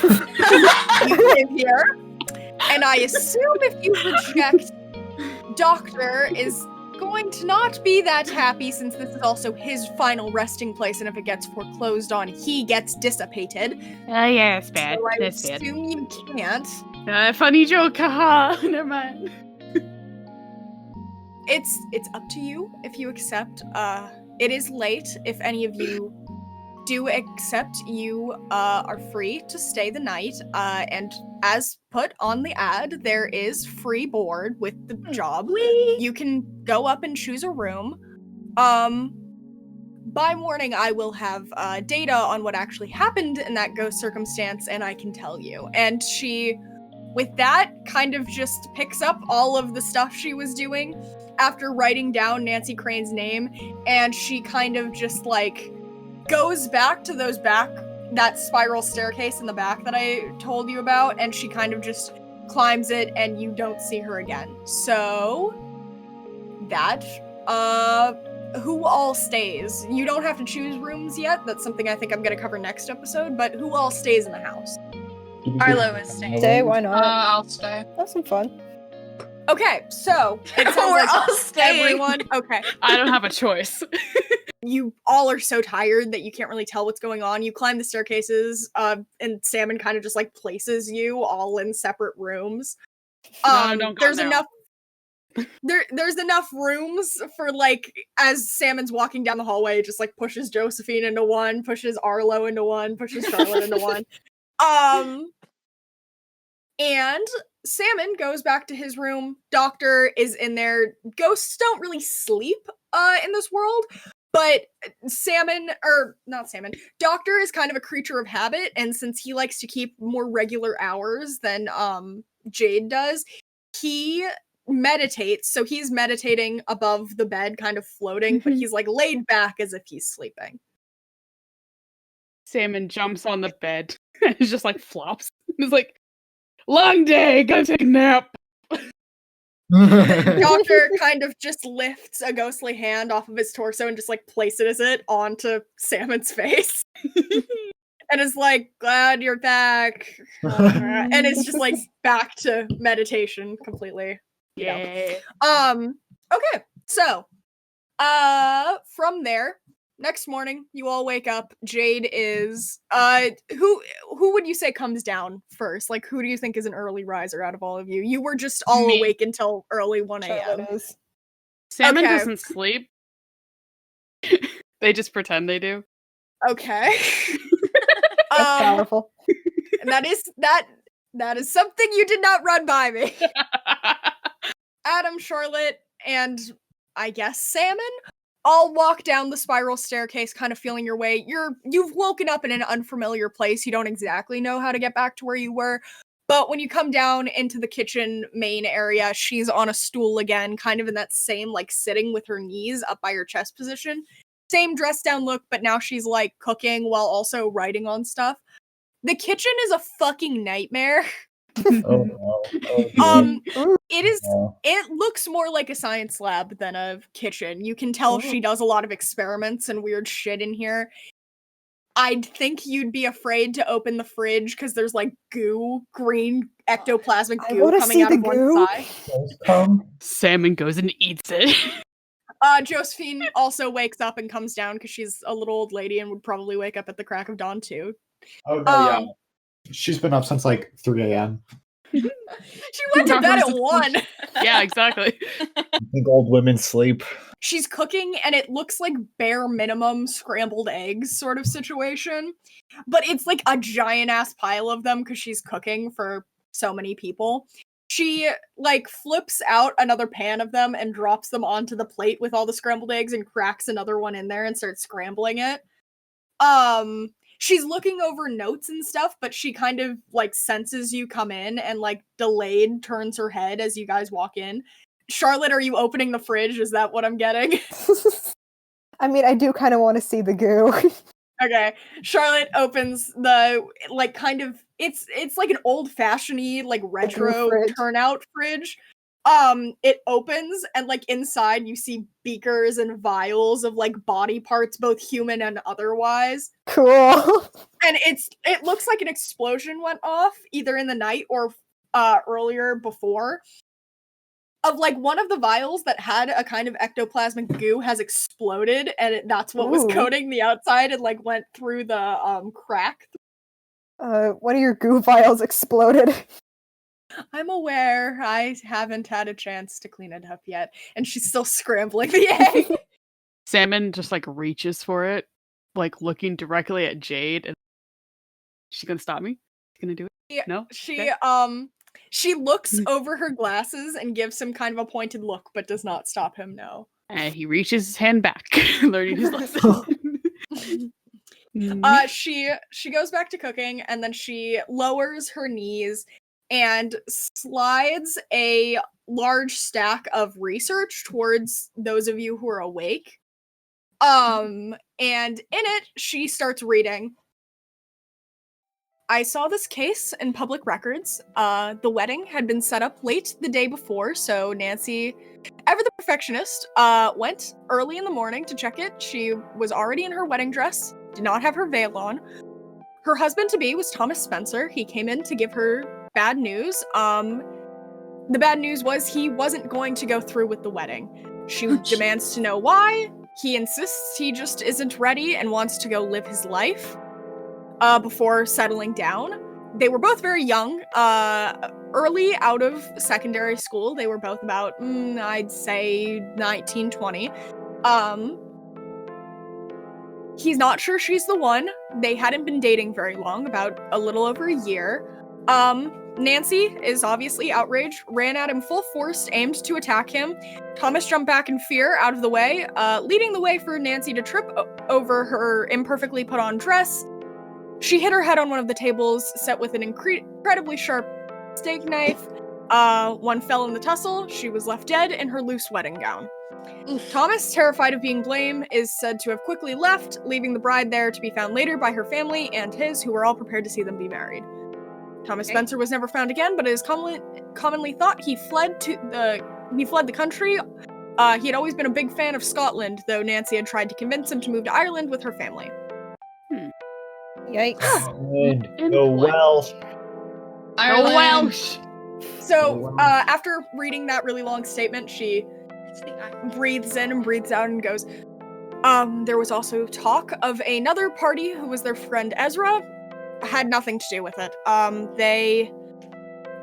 You live here? And I assume if you reject, Doctor is going to not be that happy since this is also his final resting place, and if it gets foreclosed on, he gets dissipated. Yeah, it's bad. So I That's bad. assume you can't. Funny joke, haha. Never mind. It's up to you if you accept. It is late. If any of you do accept, you are free to stay the night. And as put on the ad, there is free board with the job. You can go up and choose a room. By morning, I will have data on what actually happened in that ghost circumstance, and I can tell you. And she, with that, kind of just picks up all of the stuff she was doing after writing down Nancy Crane's name, and she kind of just, like, goes back to that spiral staircase in the back that I told you about, and she kind of just climbs it, and you don't see her again. So, that, who all stays? You don't have to choose rooms yet. That's something I think I'm gonna cover next episode, but who all stays in the house? Arlo is staying. Stay, why not? I'll stay. Have some fun. Okay, so it sounds We're like all staying. everyone. Okay, I don't have a choice. you all are so tired that you can't really tell what's going on. You climb the staircases, and Salmon kind of just like places you all in separate rooms. No, don't go There's now. enough. There's enough rooms for, like, as Salmon's walking down the hallway, just like pushes Josephine into one, pushes Arlo into one, pushes Charlotte into one. And Salmon goes back to his room. Doctor is in there. Ghosts don't really sleep in this world, but Doctor is kind of a creature of habit, and since he likes to keep more regular hours than Jade does, he meditates. So he's meditating above the bed, kind of floating, but he's like laid back as if he's sleeping. Salmon jumps on the bed and just like flops. He's like, long day, gotta take a nap. Doctor kind of just lifts a ghostly hand off of his torso and just like places it onto Salmon's face. And is like, glad you're back. And it's just like back to meditation completely. Yeah. Okay, so from there, next morning, you all wake up. Jade is who would you say comes down first? Like, who do you think is an early riser out of all of you? You were just all Me. awake until early 1 a.m. Salmon Okay. doesn't sleep. They just pretend they do. Okay. That's powerful. And that is something you did not run by me. Adam, Charlotte, and I guess Salmon all walk down the spiral staircase, kind of feeling your way. You've woken up in an unfamiliar place. You don't exactly know how to get back to where you were. But when you come down into the kitchen main area, she's on a stool again, kind of in that same, like, sitting with her knees up by her chest position. Same dress down look, but now she's, like, cooking while also writing on stuff. The kitchen is a fucking nightmare. Oh no. Oh, dear. It looks more like a science lab than a kitchen. You can tell she does a lot of experiments and weird shit in here. I'd think you'd be afraid to open the fridge because there's like green ectoplasmic goo coming out of one side. Salmon goes and eats it. Josephine also wakes up and comes down because she's a little old lady and would probably wake up at the crack of dawn too. Oh no, yeah. She's been up since like 3 a.m. She went to bed at 1. Yeah, exactly. I think old women sleep. She's cooking and it looks like bare minimum scrambled eggs sort of situation. But it's like a giant ass pile of them because she's cooking for so many people. She like flips out another pan of them and drops them onto the plate with all the scrambled eggs and cracks another one in there and starts scrambling it. She's looking over notes and stuff, but she kind of like senses you come in and like delayed turns her head as you guys walk in. Charlotte, are you opening the fridge? Is that what I'm getting? I mean, I do kind of want to see the goo. Okay. Charlotte opens the like kind of it's like an old-fashioned-y like retro turnout fridge. It opens and like inside you see beakers and vials of like body parts, both human and otherwise. Cool. And it looks like an explosion went off either in the night or earlier before, of like one of the vials that had a kind of ectoplasmic goo has exploded, and that's what was coating the outside and like went through the crack. One of your goo vials exploded. I'm aware. I haven't had a chance to clean it up yet, and she's still scrambling the egg. Salmon just like reaches for it, like looking directly at Jade. And she's gonna stop me. She's gonna do it. No. She looks over her glasses and gives him kind of a pointed look, but does not stop him. No. And he reaches his hand back, learning his lesson. She goes back to cooking, and then she lowers her knees and slides a large stack of research towards those of you who are awake. And in it, she starts reading. I saw this case in public records. The wedding had been set up late the day before, so Nancy, ever the perfectionist, went early in the morning to check it. She was already in her wedding dress, did not have her veil on. Her husband-to-be was Thomas Spencer. He came in to give her bad news. The bad news was he wasn't going to go through with the wedding. She demands to know why. He insists he just isn't ready and wants to go live his life before settling down. They were both very young, early out of secondary school. They were both about, I'd say 19, 20. He's not sure she's the one. They hadn't been dating very long, about a little over a year. Nancy is obviously outraged, ran at him full force, aimed to attack him. Thomas jumped back in fear out of the way, leading the way for Nancy to trip over her imperfectly put on dress. She hit her head on one of the tables set with an incredibly sharp steak knife. One fell in the tussle. She was left dead in her loose wedding gown. Thomas, terrified of being blamed, is said to have quickly left, leaving the bride there to be found later by her family and his, who were all prepared to see them be married. Thomas Spencer was never found again, but it is commonly thought he fled the country. He had always been a big fan of Scotland, though Nancy had tried to convince him to move to Ireland with her family. Yikes. Go Welsh. Go Welsh. So, after reading that really long statement, she breathes in and breathes out and goes, there was also talk of another party who was their friend Ezra. Had nothing to do with it. They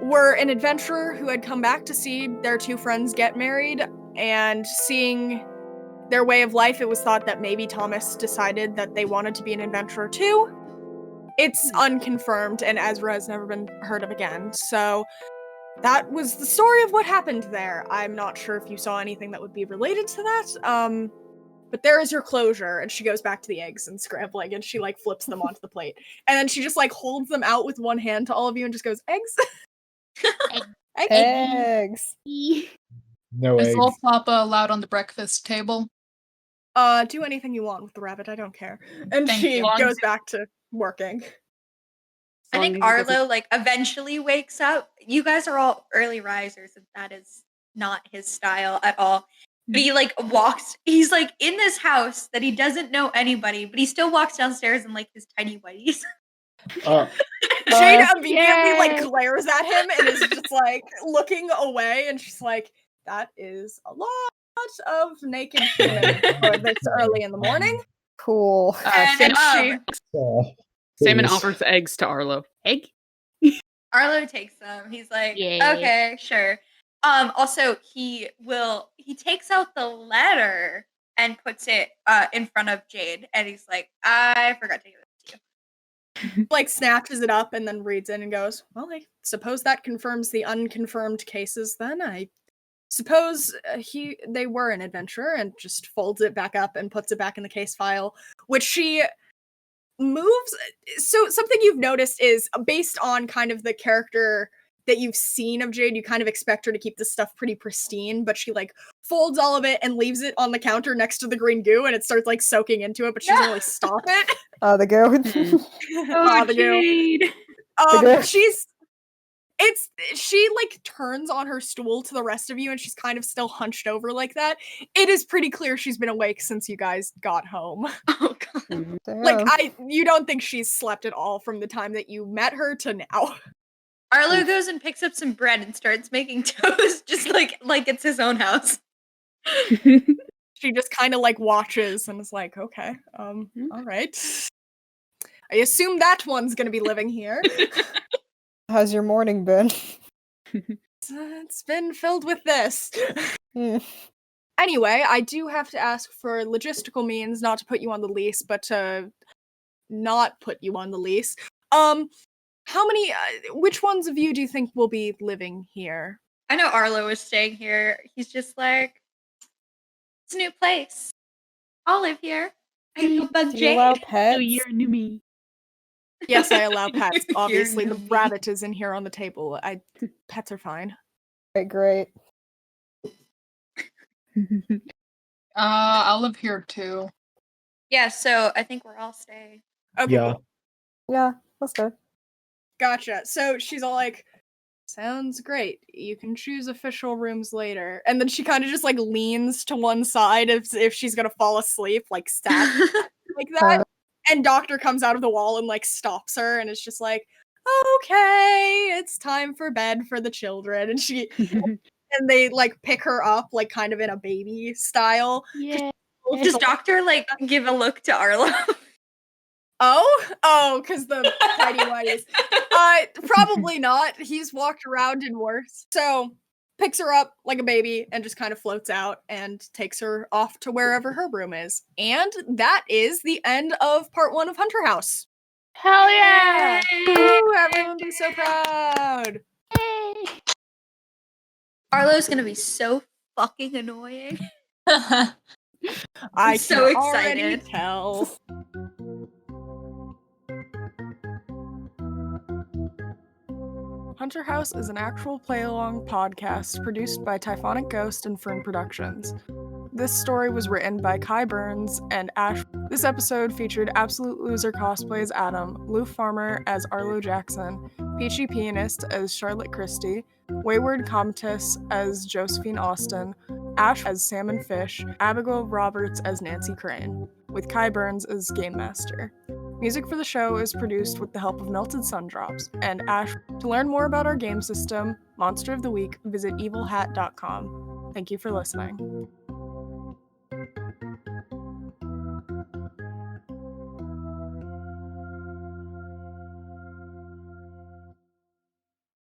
were an adventurer who had come back to see their two friends get married, and seeing their way of life, it was thought that maybe Thomas decided that they wanted to be an adventurer too. It's unconfirmed, and Ezra has never been heard of again. So that was the story of what happened there. I'm not sure if you saw anything that would be related to that. But there is your closure. And she goes back to the eggs and scrambling, and she like flips them onto the plate. And then she just like holds them out with one hand to all of you and just goes, eggs? Eggs. No Is eggs. old Papa allowed on the breakfast table? Do anything you want with the rabbit, I don't care. And Thank she you. goes back to working. I think Arlo like eventually wakes up. You guys are all early risers, and that is not his style at all. But he like walks, he's like in this house that he doesn't know anybody, but he still walks downstairs in like his tiny whities. Jade immediately like glares at him and is just like looking away, and she's like, that is a lot of naked human for this early in the morning. Cool. Salmon offers eggs to Arlo. Egg? Arlo takes them. He's like, okay, sure. Also, he takes out the letter and puts it in front of Jade, and he's like, I forgot to give it to you. Like snatches it up and then reads it and goes, well, I suppose that confirms the unconfirmed cases then. I suppose they were an adventurer, and just folds it back up and puts it back in the case file, which she moves. So something you've noticed is based on kind of the character that you've seen of Jade, you kind of expect her to keep this stuff pretty pristine, but she like folds all of it and leaves it on the counter next to the green goo, and it starts like soaking into it, but she doesn't really stop it. The goo. The Jade. goo. She like turns on her stool to the rest of you, and she's kind of still hunched over like that. It is pretty clear she's been awake since you guys got home. Oh god. Like you don't think she's slept at all from the time that you met her to now. Arlo goes and picks up some bread and starts making toast, just like it's his own house. She just kind of like watches and is like, okay, all right. I assume that one's gonna be living here. How's your morning been? It's been filled with this. Yeah. Anyway, I do have to ask for logistical means, not to put you on the lease, but to not put you on the lease. How many, which ones of you do you think will be living here? I know Arlo is staying here. He's just like, it's a new place. I'll live here. I can go bug Do you allow Jade. pets? So you're new me. Yes, I allow pets. You're Obviously, the newbie. rabbit is in here on the table. Pets are fine. Great. I'll live here too. Yeah, so I think we're all staying. Okay, Yeah. cool. Yeah, that's good. Gotcha. So she's all like, sounds great. You can choose official rooms later. And then she kind of just like leans to one side if she's gonna fall asleep, like stab like that. And Doctor comes out of the wall and like stops her and is just like, okay, it's time for bed for the children. And and they like pick her up like kind of in a baby style. Yeah. Does Doctor like give a look to Arlo? Because the tidy whities. Probably not. He's walked around in worse. So picks her up like a baby and just kind of floats out and takes her off to wherever her room is. And that is the end of part 1 of Hunter House. Hell yeah! Ooh, everyone be so proud. Arlo's gonna be so fucking annoying. I'm so already excited. tell. Hunter House is an actual play-along podcast produced by Typhonic Ghost and Fern Productions. This story was written by Kai Burns and Ash. This episode featured Absolute Loser cosplay as Adam, Lou Farmer as Arlo Jackson, Peachy Pianist as Charlotte Christie, Wayward Comtess as Josephine Austin, Ash as Salmon Fish, Abigail Roberts as Nancy Crane, with Kai Burns as Game Master. Music for the show is produced with the help of Melted Sundrops and Ash. To learn more about our game system, Monster of the Week, visit evilhat.com. Thank you for listening.